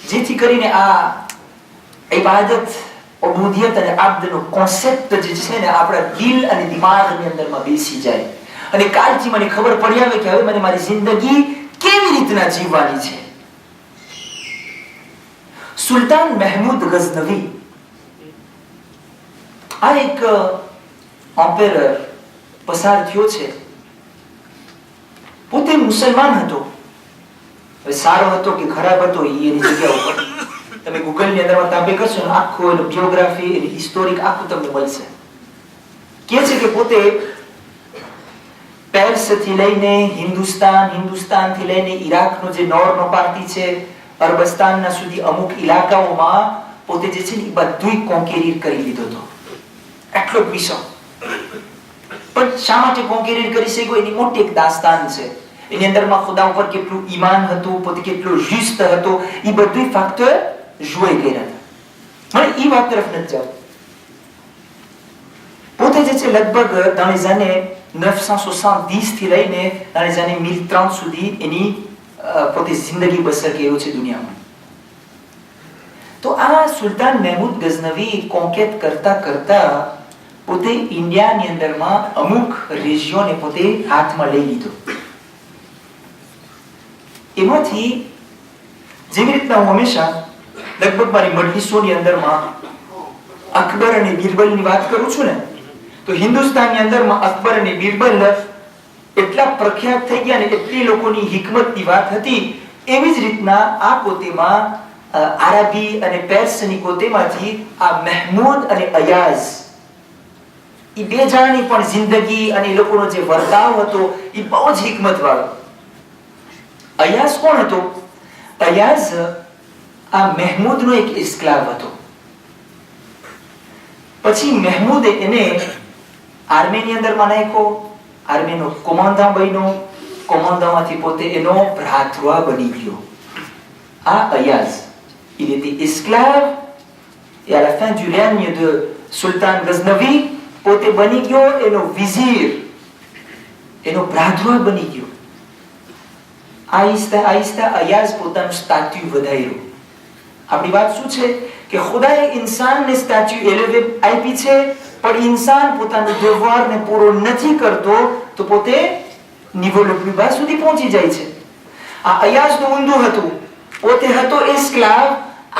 જેથી કરીને આ ઇબાદત, ઉબૂદિયત અને અબ્દનો કોન્સેપ્ટ જે છે ને આપણા દિલ અને દિમાગની અંદરમાં બેસી જાય અને કાલથી મને ખબર પડી આવે કે હવે મને મારી જિંદગી કેવી રીતના જીવવાની છે. સુલતાન મહેમૂદ ગઝનવી આ એક એમ્પરર પસાર થયો છે. પોતે મુસલમાન હતો. હવે સારો હતો કે ખરાબ હતો એની જગ્યા ઉપર તમે ગૂગલ ની અંદરમાં તાપે કરશો ને આખો એનો બાયોગ્રાફી, એની હિસ્ટોરિક આખું તમને મળશે. કે છે કે પોતે પેર્સ થી લઈને હિન્દુસ્તાન થી લઈને ઈરાકનો જે નોર્નો પાર્ટી છે, અરબસ્તાનના સુધી અમુક ઇલાકાઓમાં પોતે જે છે ને એ બધું કોન્કેરીર કરી લીધો હતો. એટલો વિશ્વ પણ શા માટે કોન્કેરીર કરી શક્યો એની મોટી એક દાસ્તાન છે. એની અંદરમાં ખુદા ઉપર કેટલું ઈમાન હતું, પોતે કેટલો જુસ્ત હતો, એ બધું ફેક્ટર જોઈ ગયા હતા. મને એ વાત તરફ નથી જાવ. પોતે જે છે લગભગ dans les années 970 થી લઈને dans les années 1030 સુધી એની પોતે જિંદગી બસર કર્યો છે દુનિયામાં. તો આ સુલતાન મહેમૂદ ગઝનવી કોન્કેટ કરતા કરતા પોતે ઇન્ડિયાની અંદરમાં અમુક રેજિયોને પોતે હાથમાં લઈ લીધો. એમાંથી જેવી રીતના હું હંમેશા લગભગ મારી મજલિસોની અંદરમાં અકબર અને બિરબલની વાત કરું છું ને, તો હિન્દુસ્તાનની અંદરમાં અકબર અને બિરબલ એટલા પ્રખ્યાત થઈ ગયા ને, એટલી લોકોની હિકમતની વાત હતી. એવી જ રીતના આ પોતેમાં આરબી અને પેર્સની પોતેમાંથી આ મહેમૂદ અને અયાઝ એ બે જણાની પણ જિંદગી અને એ લોકોનો જે વર્તાવ હતો એ બહુ જ હિકમત વાળો. અયાઝ કોણ હતો? અયાઝ આ મહેમૂદનો એક ઇસ્ક્લાવ હતો. પછી મહેમૂદે એને આર્મીની અંદરમાં નાખ્યો, આર્મીનો કોમાંડા બન્યો, કોમાંડામાંથી પોતે એનો ભ્રાતૃ બની ગયો. આ Ayaz, il était esclave et à la fin du règne de Sultan Ghaznavi પોતે બની ગયો એનો વિઝીર, એનો ભ્રાતૃ બની ગયો. આહિસ્તા આહિસ્તા અયાઝ પોતાનું સ્ટેચ્યુ વધાર્યું. આપણી વાત શું છે કે ખુદાએ ઇન્સાનને સ્ટેચ્યુ એલેવે આપી છે, પણ ઇન્સાન પોતાનો વ્યવહારને પૂરો નથી કરતો તો પોતે નિવો le plus bas સુધી પહોંચી જાય છે. આ અયાઝનું ઊંધું હતું. પોતે હતો એસ્ક્લાવ,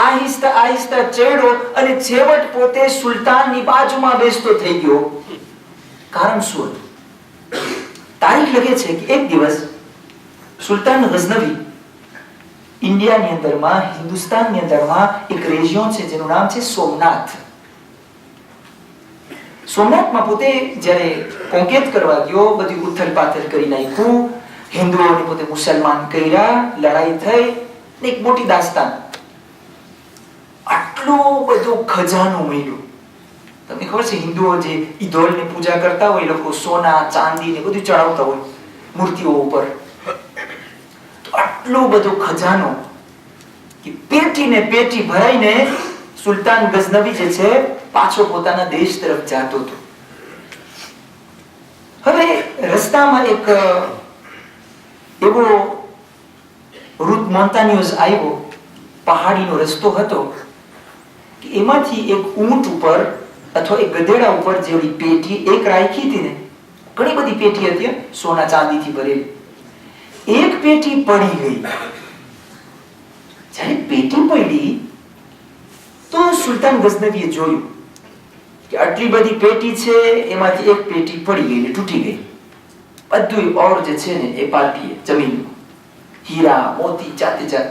આહિસ્તા આહિસ્તા ચડ્યો અને છેવટ પોતે સુલતાનની બાજુમાં બેસતો થઈ ગયો. કારણ શું હતું? તારીખ લખે છે કે એક દિવસ સુલતાન ગઝનવી ઇન્ડિયાની અંદરમાં, હિન્દુસ્તાનની અંદરમાં એક રેજિયોન છે જેનું નામ છે સોમનાથ. સોમનાથમાં પોતે જ્યારે કોંકેત કરવા ગયો, બધી ઉથલ પાથલ કરી નાખ્યું, હિન્દુઓને પોતે મુસલમાન કર્યા, લડાઈ થઈ, એક મોટી દાસ્તાન. આટલો બધો ખજાનો મળ્યો. તમને ખબર છે હિન્દુઓ જે ઈદોલની પૂજા કરતા હોય, લોકો સોના ચાંદી ને બધું ચડાવતા હોય મૂર્તિઓ ઉપર. તો આટલો બધો ખજાનો કે પેટી ને પેટી ભરાઈને સુલતાન ગઝનવી જે છે પાછો પોતાના દેશ તરફ જતો હતો. હવે રસ્તામાં એક એવો રૂટ મોન્ટાન્યુઝ આવ્યો, પહાડીનો રસ્તો હતો કે એમાંથી એક ઊંટ ઉપર અથવા એક ગધેડા ઉપર જેવી પેટી એક રાખી હતી ને, ઘણી બધી પેટી હતી સોના ચાંદીથી ભરેલી. એક પેટી પડી ગઈ. જ્યારે પેટી પડી તો સુલતાન ગઝનવીએ જોયું કે આટલી બધી પેટી છે, એમાંથી એક પેટી પડી ગઈ ને તૂટી ગઈ. બધું ઓર જે છે ને એ પાલટીએ જમીનમાં, હીરા મોતી જાતે જાત.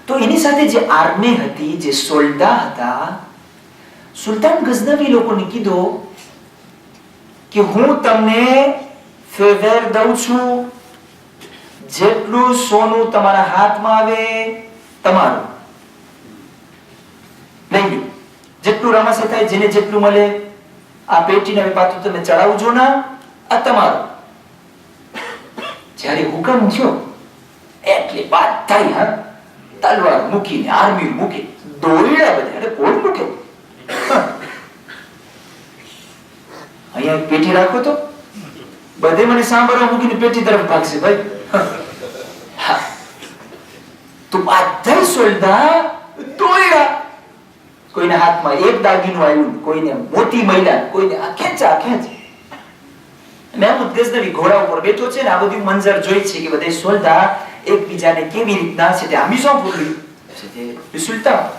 તો એની સાથે જે આર્મી હતી, જે સોલ્ડા હતા, સુલતાન ગઝનવી લોકોને કીધું કે હું તમને ફેવર દઉં છું, જેટલું સોનું તમારા હાથમાં આવે તમારું લઈ લો, જેટલું રમાશે થાય, જેને જેટલું મળે. આ પેટીને પાછું તમે ચડાવજો ના, આ તમારું. જ્યારે હુકમ થયો એટલે વાત થઈ. હા, તલવાર મૂકીને આર્મી મૂકી દોડ્યા બધા. અરે કોણ મૂકે? અહીંયા પેટી રાખો તો બધે મને સાંભળવા મૂકીને પેટી તરફ ભાગશે ભાઈ. તો બધા સોલ્ડા દોડ્યા. કોઈના હાથમાં એક દાગીનું આવ્યું, કોઈને મોટી મહિલા, કોઈને આ ખેંચા ખેંચ. મહેમૂદ ગઝનવી ઘોડા ઉપર બેઠો છે ને આ બધું મંજર જોઈ છે કે બધા સોલ્ડા એકબીજાને કેવી રીતના છે તે આમીસો પૂરી છે તે સુલતાન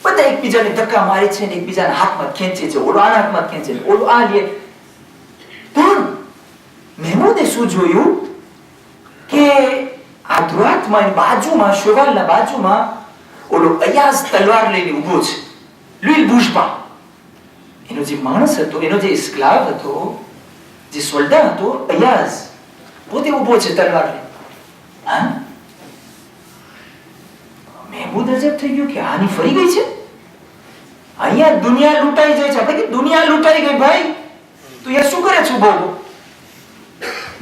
બધા એકબીજાને ધક્કા મારે છે ને એકબીજાના હાથમાં ખેંચે છે. ઓલો આના હાથમાં ખેંચે છે, ઓલો આ લે. પણ મહેમૂદે શું જોયું કે આ ધ્રુવાતમાં બાજુમાં, શેવાલના બાજુમાં ઓલો અયાઝ તલવાર લઈને ઊભો છે. લુઈલ બુશબા એનો જે માણસ હતો, એનો જે સ્ક્લાવ હતો, જે સોલ્ડા હતો, અયાઝ પોતે ઊભો છે તલવાર લઈને. હા, મહેમૂદ અજબ થઈ ગયો કે આની ફરી ગઈ છે. અહીંયા દુનિયા લૂંટાઈ જાય છે. આપણે કે દુનિયા લૂંટાઈ ગઈ ભાઈ, તું અહીંયા શું કરે છે ઉભો?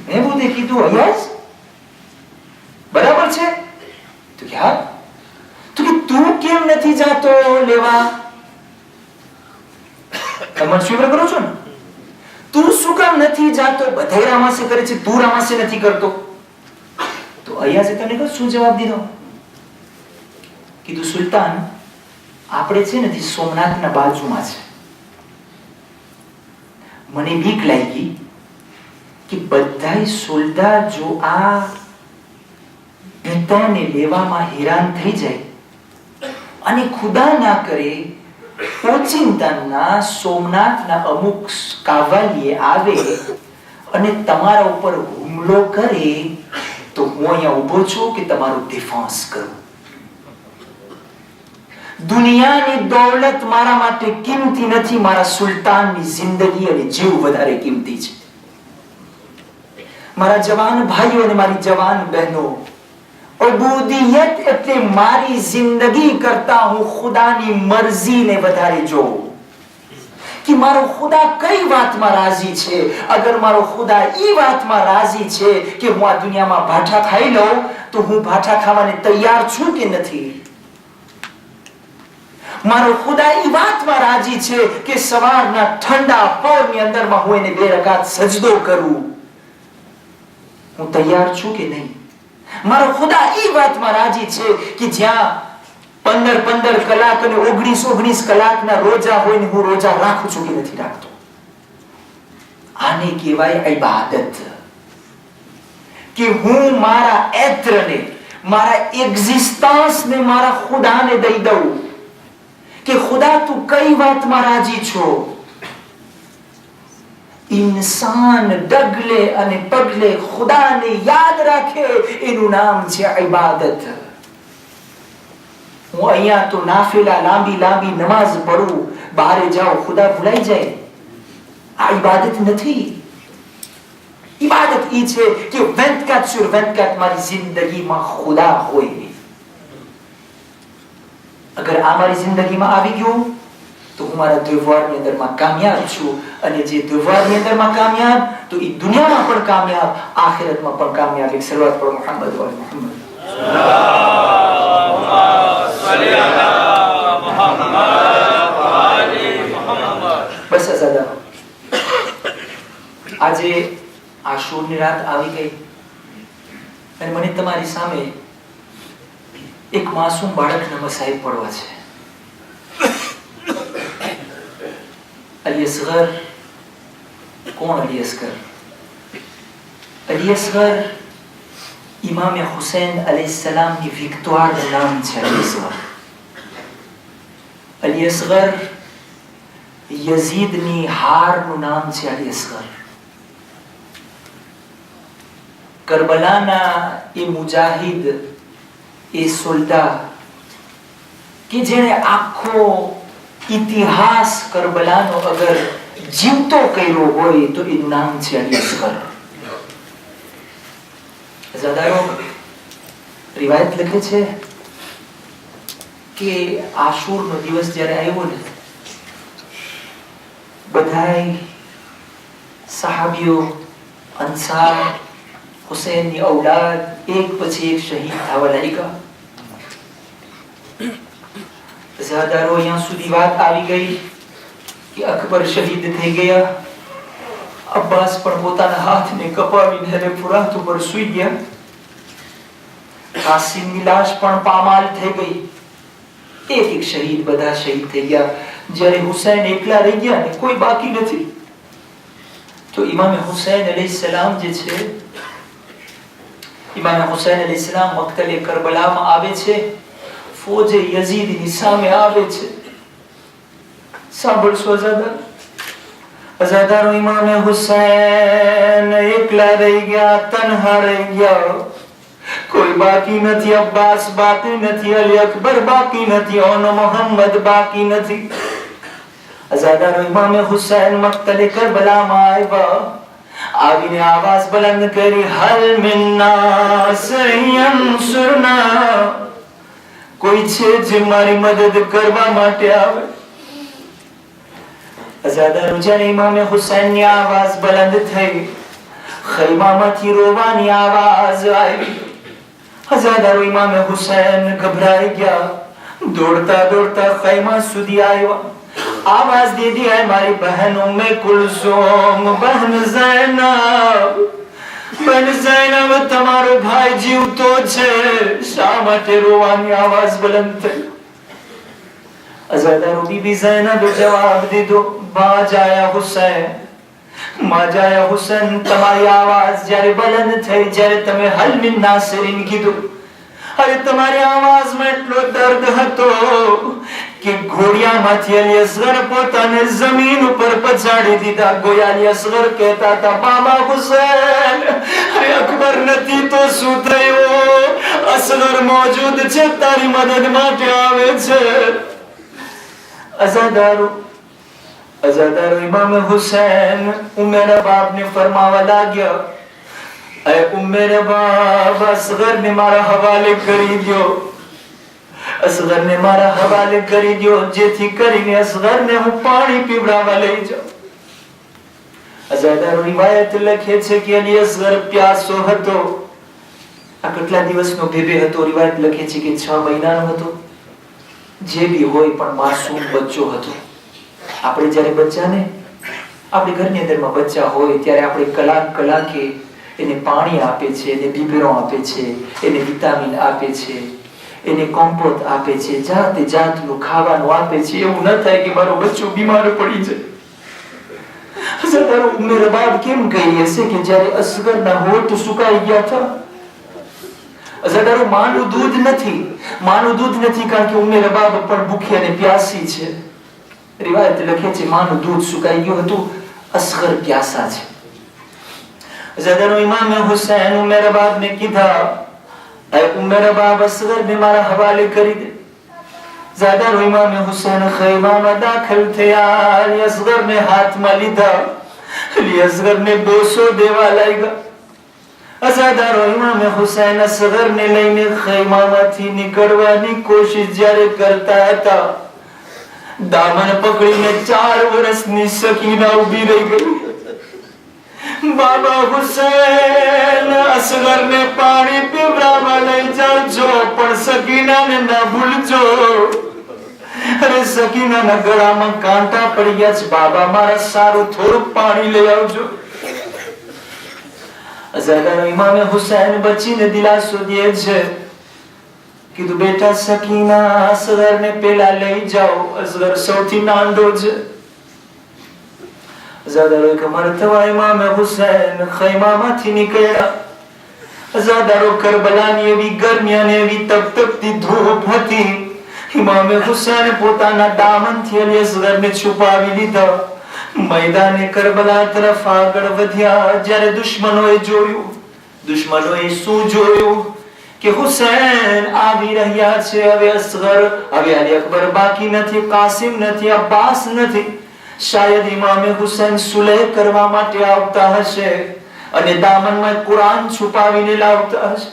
મહેમૂદે કીધું અયાઝ બરાબર છે? તો કે હા. તો કે તું કેમ નથી જાતો લેવા? તમે સ્વીકાર કરો છો ને? તું શું કામ નથી જાતો? બધા રામાસે કરે છે, તું રામાસે નથી કરતો. તો અયાઝે તને શું જવાબ દીધો? કીધું સુલતાન, આપણે છે ને સોમનાથના બાજુમાં છે. મને બીક લાગી કે બધા સોલ્ડા જો આ પિતાને લેવામાં હેરાન થઈ જાય અને ખુદા ના કરે ઓચિંતાના સોમનાથના અમુક કાવાલીએ આવે અને તમારા ઉપર હુમલો કરે તો હું અહીંયા ઊભો છું કે તમારું ડિફેન્સ કરું. દુનિયાની દોલત મારા માટે કિંમતી નથી, મારા સુલતાનની જિંદગી અને જીવ વધારે કિંમતી છે. મારા જવાન ભાઈઓ અને મારી જવાન બહેનો, ઉબૂદિયત એટલે મારી જિંદગી કરતા હું ખુદાની મરજીને વધારે જોઉં. कि मारो खुदा कई वातમાં રાજી છે. અગર મારો ખુદા ઈ વાતમાં રાજી છે કે હું આ દુનિયામાં ભાઠા ખાઈ લઉં, તો હું ભાઠા ખાવાને તૈયાર છું કે નથી? મારો ખુદા ઈ વાતમાં રાજી છે કે સવારના ઠંડા પવનની અંદરમાં હું એને 2 રકાત સજદો કરું, હું તૈયાર છું કે નહીં? મારો ખુદા ઈ વાતમાં રાજી છે કે જ્યાં 15 કલાક અને 19 કલાકના રોજા હોય ને હું રોજા રાખું છું કે નથી રાખતો? આને કહેવાય ઇબાદત. કે હું મારા એત્રને, મારા એક્ઝિસ્ટન્સને મારા ખુદાને દઈ દઉં કે ખુદા તું કઈ વાતમાં રાજી છો. इंसान डगले અને પગલે ખુદાને યાદ રાખે, એનું નામ છે ઇબાદત. હું અહીંયા તો નાફિલા લાંબી નમાઝ પઢું, બહાર જાઉં ખુદા ભૂલાઈ જાય, આ ઇબાદત નથી. ઇબાદત ઈ છે કે 24/24 મારી જિંદગીમાં ખુદા હોય. અગર આ મારી જિંદગીમાં આવી ગયું તો હું મારા દેવારની અંદરમાં કામયાબ છું, અને જે દેવારની અંદરમાં કામયાબ તો એ દુનિયામાં પણ કામયાબ, આખિરતમાં પણ કામયાબ. એક શરૂઆત પર મુહમ્મદ વ મુહમ્મદ બસ અઝાદા. આજે આશુરની રાત આવી ગઈ અને મને તમારી સામે એક માસૂમ બાળકના મસાઈબ પડવા છે. અલી અસગર. કોણ અલી અસગર? અલી અસગર ઇમામ હુસૈન અલૈહિસ્સલામની વિક્ટોરનું નામ છે. અલી અસગર. અલી અસગર યઝીદની હારનું નામ છે. અલી અસગર કરબલાના એ મુજાહિદ, એ સોલ્ડા કે જેણે આખો ઇતિહાસ કરબલાનો અગર જીવતો કર્યો હોય તો એનું નામ છે અલી અસગર. ज़ादारो रिवायत लखे छे કે આશુરનો દિવસ જ્યારે આવ્યો ને, બધાય સહાબીઓ, અંસાર, હુસૈનની ઔલાદ એક પછી એક શહીદ થવા લાગ્યા. ज़ादारो यहाँ સુધી વાત આવી ગઈ કે અકબર શહીદ થઈ ગયા. અબ્બાસ પણ પોતાના હાથને કપાવીને હવે ફુરાત ઉપર સૂઈ ગયા. કાસિમની લાશ પણ પામાલ થઈ ગઈ. એક એક શહીદ, બધા શહીદ થઈ ગયા. જ્યારે હુસૈન એકલા રહી ગયા ને કોઈ બાકી નથી, તો ઇમામ હુસૈન અલૈહિસ્સલામ જે છે, ઇમામ હુસૈન અલૈહિસ્સલામ મક્તલે કરબલામાં આવે છે, ફોજે યઝીદની સામે આવે છે. સાંભળશો ज़ादा. अज़ादारो इमाम हुसैन एकला रह गया, तन्हा रह गया, कोई बाकी नहीं. अब्बास बाकी नहीं, अली अकबर बाकी नहीं, और मोहम्मद बाकी नहीं. अज़ादारो इमाम हुसैन मक्तले करबला में आया, आवीने आवाज बुलंद करी, हल मिन नास यंसुरना, कोई छे जे मारी मदद करवा माटे आवे. ज़ादारो જ્યારે ઇમામ હુસૈનની આવાજ બુલંદ થઈ, ખૈમામાંથી રોવાની આવાજ આવી. ज़ादारो ઇમામ હુસૈન ઘબરાઈ ગયા, દોડતા દોડતા ખૈમા સુધી આવ્યા. આવાજ દીધી, હે મારી બહેન ઉમ્મે કુલસુમ, બહેન ઝૈનબ, બહેન ઝૈનબ તમારો ભાઈ જીવતો છે, શા માટે રોવાની આવાજ બુલંદ થઈ? ज़ादारो बीबी ज़ैनब जवाब दे दो, माजाया हुसैन, माजाया हुसैन, तुम्हारी आवाज જ્યારે બુલંદ થઈ, જ્યારે તમે હલ મિન નાસિરીન કીધું, અરે તમારી આવાજ માં એટલો દર્દ હતો કે ઘોડિયામાંથી અલી અસગર પોતાને જમીન ઉપર પછાડી દીધા. ગોયા અલી અસગર કહેતા હતા, બાબા હુસૈન, અરે અકબર નથી તો શું થયું? અસગર મોજૂદ છે, તારી મદદ માટે આવે છે. अज़ादारो इमाम हुसैन उम्मेर बाप ने फरमावा लाग्या, अरे उम्मेर बाप असगर ने मारा हवाले करी दियो, અસગરને મારા હવાલે કરી દો, જેથી કરીને અસગરને હું પાણી પીવડાવવા લઈ જાઉં. અઝાદારો રિવાયત લખે છે કે અલી અસગર પ્યાસો હતો. આ કેટલા દિવસનો બેબે હતો? રિવાયત લખે છે કે 6 મહિનાનો હતો. જે બી હોય, પણ માસૂમ બચ્ચો હતો. આપણે જ્યારે બચ્ચાને આપણી ઘરની અંદરમાં બચ્ચા હોય ત્યારે આપણે કલાકે એને પાણી આપે છે, એને બીબેરો આપે છે, એને વિટામિન આપે છે, એને કોમ્પોત આપે છે, જાતે જાતનું ખાવાનું આપે છે. એવું ન થાય કે મારો બચ્ચો બીમાર પડી જાય. હજારો ઉમેર બાદ કેમ કહી હશે કે જ્યારે અસગરના હોઠ સુકાઈ ગયા હતા? હજારો માનું દૂધ નથી કારણ કે ઉમેર બાબ પણ ભૂખી અને પ્યાસી છે. રિવાયત લખે છે માનું દૂધ સુકાઈ ગયું હતું, અસગર પ્યાસા છે. હજારો ઇમામ હુસૈન ઉમેર બાબને કીધા, એ ઉમેર બાબ અસગરને મારા હવાલે કરી દે. ज़्यादा इमाम हुसैन खैमा में दाखिल थया. असगर ने हाथ में લીધા. असगर ने બોસો દેવા લાગ્યા. ज़्यादा इमाम हुसैन असगर ने લઈને ખૈમામાંથી નીકળવાની કોશિશ જ્યારે કરતા હતા, દામન પકડીને 4 વર્ષની સકીના ઊભી રહી ગઈ. બાબા હુસૈન, અસગરને પાણી પીવડાવવા લઈ જાજો, પણ સકીનાને ના ભૂલજો. અરે સકીનાના ગળામાં કાંટા પડી ગયા છે. બાબા, મારા સારું થોડું પાણી લઈ આવજો. અઝાદાનો ઇમામે હુસૈન બચીને દિલાસો દે છે. કીધું, બેટા સકીના, અસગરને પેલા લઈ જાઓ. અસગર સૌથી નાનો છે. અઝાદારો એક મરતબા ઇમામે હુસૈન ખૈમામાંથી નીકળ્યા. અઝાદારો કરબલાની એવી ગરમી અને એવી તપતપતી ધૂપ હતી. ઇમામે હુસૈન પોતાના દામનથી અલી અસગરને છુપાવી લીધા. मैदाने करबला तरफ આગળ વધ્યા. જ્યારે દુશ્મનોએ શું જોયું કે હુસૈન આવી રહ્યા છે. હવે અસગર, હવે અલી અકબર બાકી નથી, કાસિમ નથી, અબ્બાસ નથી. શાયદ ઇમામે હુસૈન સુલેહ કરવા માટે આવતા હશે અને દામનમાં કુરાન છુપાવીને લાવતા હશે.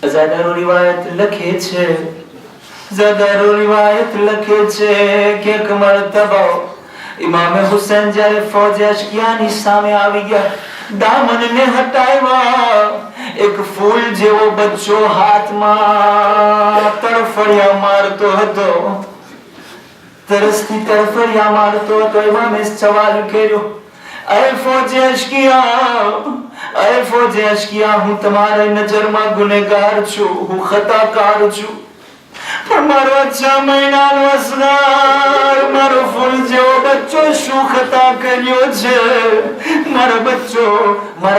ज़्यादा रिवायत लखे छे કે એક મરતબા ઇમામે હુસૈન જ્યારે ફૌજ અશકિયાની સામે આવી ગયા, દામનને હટાવ્યા. એક ફૂલ જેવો બચ્ચો હાથમાં તરફડિયા મારતો હતો. તરસથી તરફડિયા મારતો હતો. ઇમામે સવાલ કર્યો, અય ફૌજ અશકિયા, હું તમારી નજરમાં ગુનેગાર છું, હું ખતાકાર છું, પણ મારો 6 મહિનાનો અસગર, મારો ફૂલ જેવો બચ્ચો શું ખતા કર્યો છે? મારા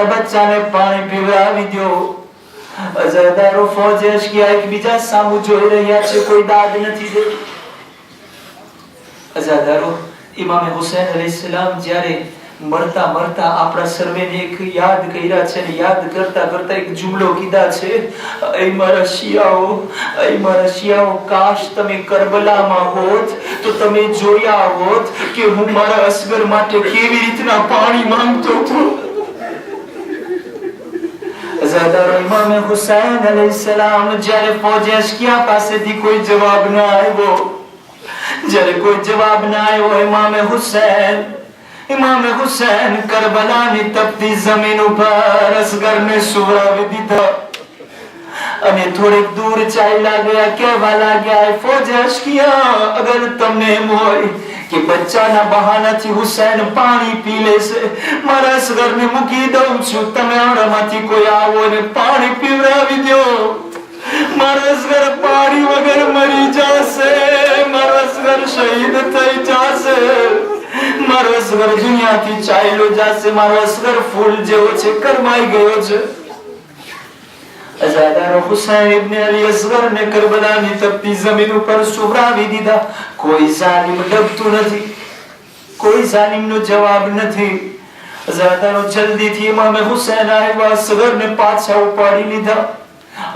બચ્ચાને પાણી પીવડાવી દો. અઝાદારો ફૌજ અશકિયા એકબીજા સામુ જોઈ રહ્યા છે, કોઈ દાદ નથી દેતી. અઝાદારો ઇમામે હુસૈન અલૈહિસ્સલામ જ્યારે મરતા આપણા સર્વેને એક યાદ કર્યા છે ને યાદ કરતા એક જુમલો કીધા છે, એ મારા શિયાઓ, કાશ તમે કરબલામાં હોત તો તમે જોયા હોત કે હું મારા અસગર માટે કેવી રીતના પાણી માંગતો હતો. અઝાદારો ઇમામે હુસૈન અલૈહિસ્સલામ જ્યારે ફૌજ અશકિયા પાસેથી કોઈ જવાબ ન આવ્યો, ઇમામે હુસૈન કરબલાની તપતી જમીન ઉપર અસગરને સુવડાવી દીધા અને થોડેક દૂર ચાલ્યા ગયા. કહેવા લાગ્યા, ફૌજ અશકિયા, અગર તમને એમ હોય કે બચ્ચાના બહાનાથી હુસૈન પાણી પી લેશે, મારા અસગરને મૂકી દઉં છું, તમે આમાંથી કોઈ આવો અને પાણી પીવડાવી દો. મારા અસગર પાણી વગર મરી જશે, મારા અસગર શહીદ થઈ જશે, મારો અસગર દુનિયાથી ચાલ્યો જશે, મારો અસગર ફૂલ જેવો છે, કરમાઈ ગયો છે. અઝાદારો હુસૈન ઇબ્ન અલી અસગરને કરબલાની તપતી જમીન ઉપર સુવડાવી દીધા. કોઈ જાલિમ ડગતું નથી, કોઈ જાલિમનો જવાબ નથી. અઝાદારો જલ્દીથી ઇમામે હુસૈન આવ્યા, અસગરને પાછા ઉપાડી લીધા.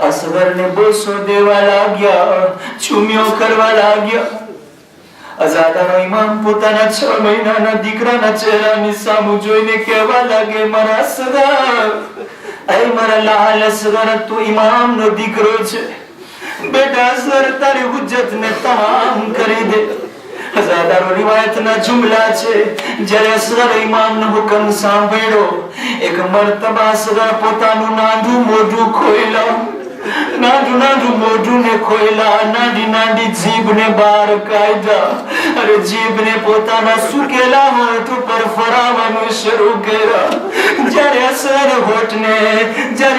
અસગરને બોસો દેવા લાગ્યા, ચુમ્યો કરવા લાગ્યા. અઝાદાનો ઇમામ પોતાના 6 મહિનાના દીકરાના ચહેરાની સામુ જોઈને કહેવા લાગે, મારા અસગર, અય મારા લાલ અસગર, તું ઇમામનો દીકરો છે, बेटा असगर तारी हुज्जत ने तमाम કરી દે હજારો રિવાયતના જુમલા છે જ્યારે અસગર ઇમામનો હુકમ સાંભળ્યો એક મર્તબા અસગર પોતાનું નાનું મોઢું ખોલ્યું નાનું મોઢું ને ખોલ્યા નાની જીભને બહાર કાઢ્યા અરે જીભને પોતાના સુકેલા હોઠ ઉપર ફરાવવાનું શરૂ કર્યા જ્યારે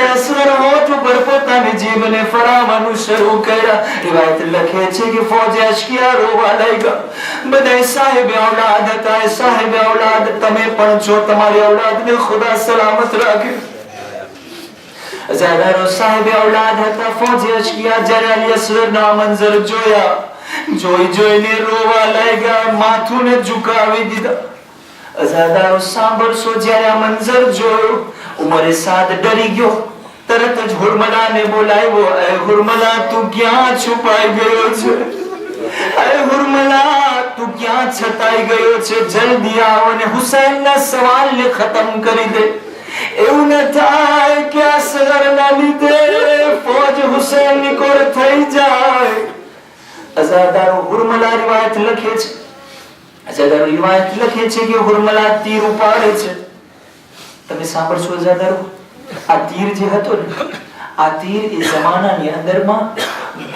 અસગર હોઠ ઉપર પોતાની જીભને ફરાવવાનું શરૂ કર્યા રિવાયત લખે છે કે ફૌજ અશ્કિયા રોવા લાગ્યા બધા સાહેબ औलाद હતા સાહેબ औलाद તમે પણ જો તમારી औलादને ખુદા સલામત રાખે હજારો સાહેબ औलाद હતા ફૌજ અશ્કિયા જ્યારે અલી અસગરના મંઝર જોઈને રોવા લાગ્યા માથું ને ઝુકાવી દીધા હજારો સાંભળશો જ્યારે આ મંઝર જોયો ઉમરે સાદ ડરી ગયો તરત જ હુરમલાને બોલાવ્યો એ હુરમલા તું ક્યાં છુપાઈ ગયો છે અરે હુરમલા તું ક્યાં છતાઈ ગયો છે જલ્દી આવ અને હુસૈનના સવાલને ખતમ કરી દે એવું ન થાય કે અસગરના લીધે ફૌજ હુસૈનની કોર થઈ જાય અઝાદારો હુરમલા રિવાયત લખે છે કે હુરમલા તીર ઉપાડે છે તમે સાંભળશો અઝાદારો આ તીર જે હતો ને આ તીર એ જમાનાની અંદરમાં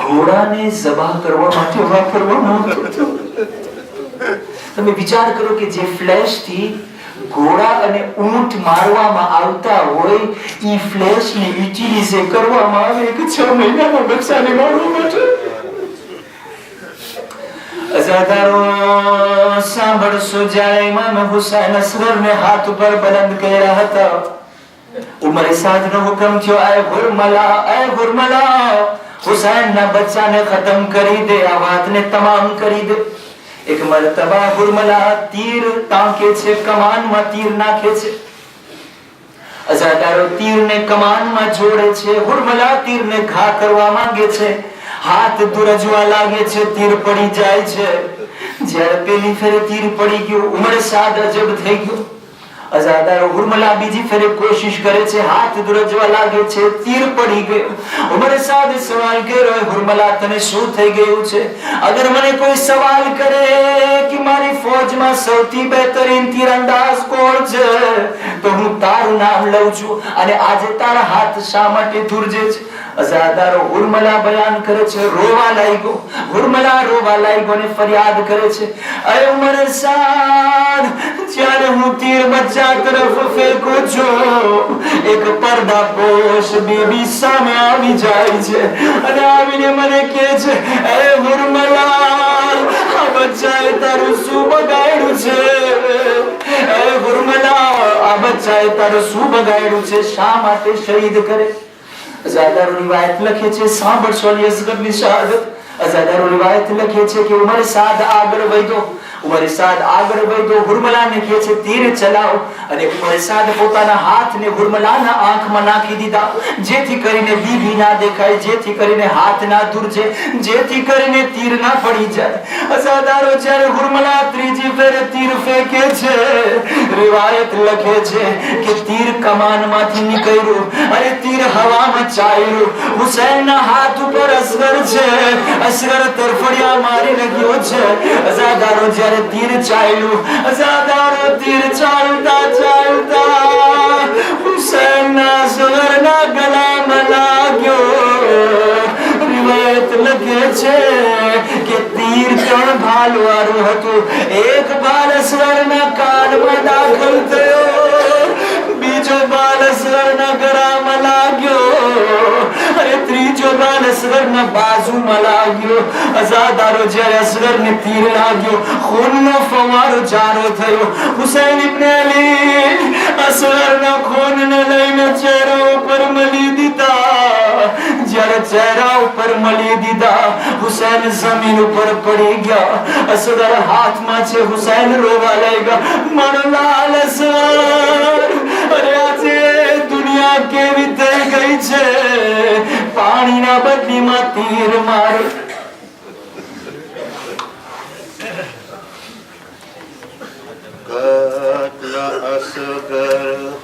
ઘોડાને ઝબહ કરવા માટે વાપરવામાં આવતો તમે વિચાર કરો કે જે ફ્લેશ થી ઘોડા અને ઊંટ મારવામાં આવતા હોય ઈ ફ્લેશ ને યુટિલાઇઝ કરવામાં આવે કે 6 મહિનાના બચ્ચાને મારવા માટે અઝાદારો સાંભળશો જ્યારે ઇમામ હુસૈન અસગરને હાથ ઉપર બલંદ કર્યા હતા ઉમરે સાદનો હુકમ થયો એ હુરમલા હુસૈનના બચ્ચાને ખતમ કરી દે આ વાતને તમામ કરી દે એક મરતબા હુરમલા તીર તાકે છે કમાનમાં તીર નાખે છે અઝાદારો તીરને કમાનમાં જોડે છે હુરમલા તીરને ઘા કરવા માંગે છે હાથ દુરજવા લાગે છે તીર પડી જાય છે જ્યારે પેલી ફેરે તીર પડી ગયું ઉમરે સાદ અજબ થઈ ગયો અઝાદારો હુરમલા બીજી ફેરે કોશિશ કરે છે હાથ દુરજવા લાગે છે તીર પડી ગયો ઉમરે સાદ સવાલ કર્યો હુરમલા તને શું થઈ ગયું છે અગર મને કોઈ સવાલ કરે કે મારી ફૌજમાં સૌથી બહેતરીન તીરંદાજ કોણ છે તો હું તારું નામ લઉં છું અને આજે તારા હાથ શા માટે ધ્રુજે છે અઝાદારો હુરમલા બયાન કરે છે રોવા લાગ્યો ને ફરિયાદ કરે છે અરે ઉમરે સાદ જ્યારે હું તીર બચ્ચા તરફ ફેંકું છું એક પડદાપોશ બીબી સામે આવી જાય છે અને આવીને મને કહે છે એ હુરમલા આ બચ્ચાએ તારું શું બગાડ્યું છે એ હુરમલા આ બચ્ચાએ તારું શું બગાડ્યું છે શા માટે શહીદ કરે અઝાદારો રિવાયત લખે છે સાંભળશો અલી અસગરની શહાદત અઝાદારો રિવાયત લખે છે કે ઉમરે સાદ આગળ વધ્યો હુરમલાને કહે છે તીર ચલાવો અને ઉમરે સાદ પોતાના હાથને હુરમલાના આંખમાં નાખી દીધા જેથી કરીને બીબી ના દેખાય જેથી કરીને હાથ ના ધ્રુજે જેથી કરીને તીર ના પડી જાય અઝાદારો જ્યારે હુરમલા ત્રીજી ફેરે તીર ફેંકે છે રિવાયત લખે છે કે તીર કમાનમાંથી નીકળ્યું અને તીર હવામાં ચાલ્યું હુસૈનના હાથ ઉપર અસગર છે અસગર તરફડિયા મારી રહ્યો છે અઝાદારો જ્યારે તીર ચાલતા હુસૈનના અસગરના ગળામાં લાગ્યો રિવાયત લખે છે કે તીર 3 ભાલ વાળું હતું એક ભાલ અસગરના કાનમાં દાખલ થયો બીજો ભાલ અસગરના ગળામાં લાગ્યો અને ત્રીજો ભાલ અસગરના બાજુમાં લાગ્યો અઝાદારો જ્યારે અસગરને તીર લાગ્યો ખૂનનો ફવારો જારો થયો હુસૈન ઇબ્ન અલી અસગરના ખૂનને લઈને ચહેરા ઉપર મલી દીધા જ્યારે ચહેરા ઉપર મલી દીધા હુસૈન જમીન ઉપર પડી ગયા અસગર હાથમાં છે હુસૈન રોવા લાગ્યા મારો લાલ અસગર અરે આજે દુનિયા કેવી થઈ ગઈ છે પાણીના બદલીમાં તીર મારે Katla asgar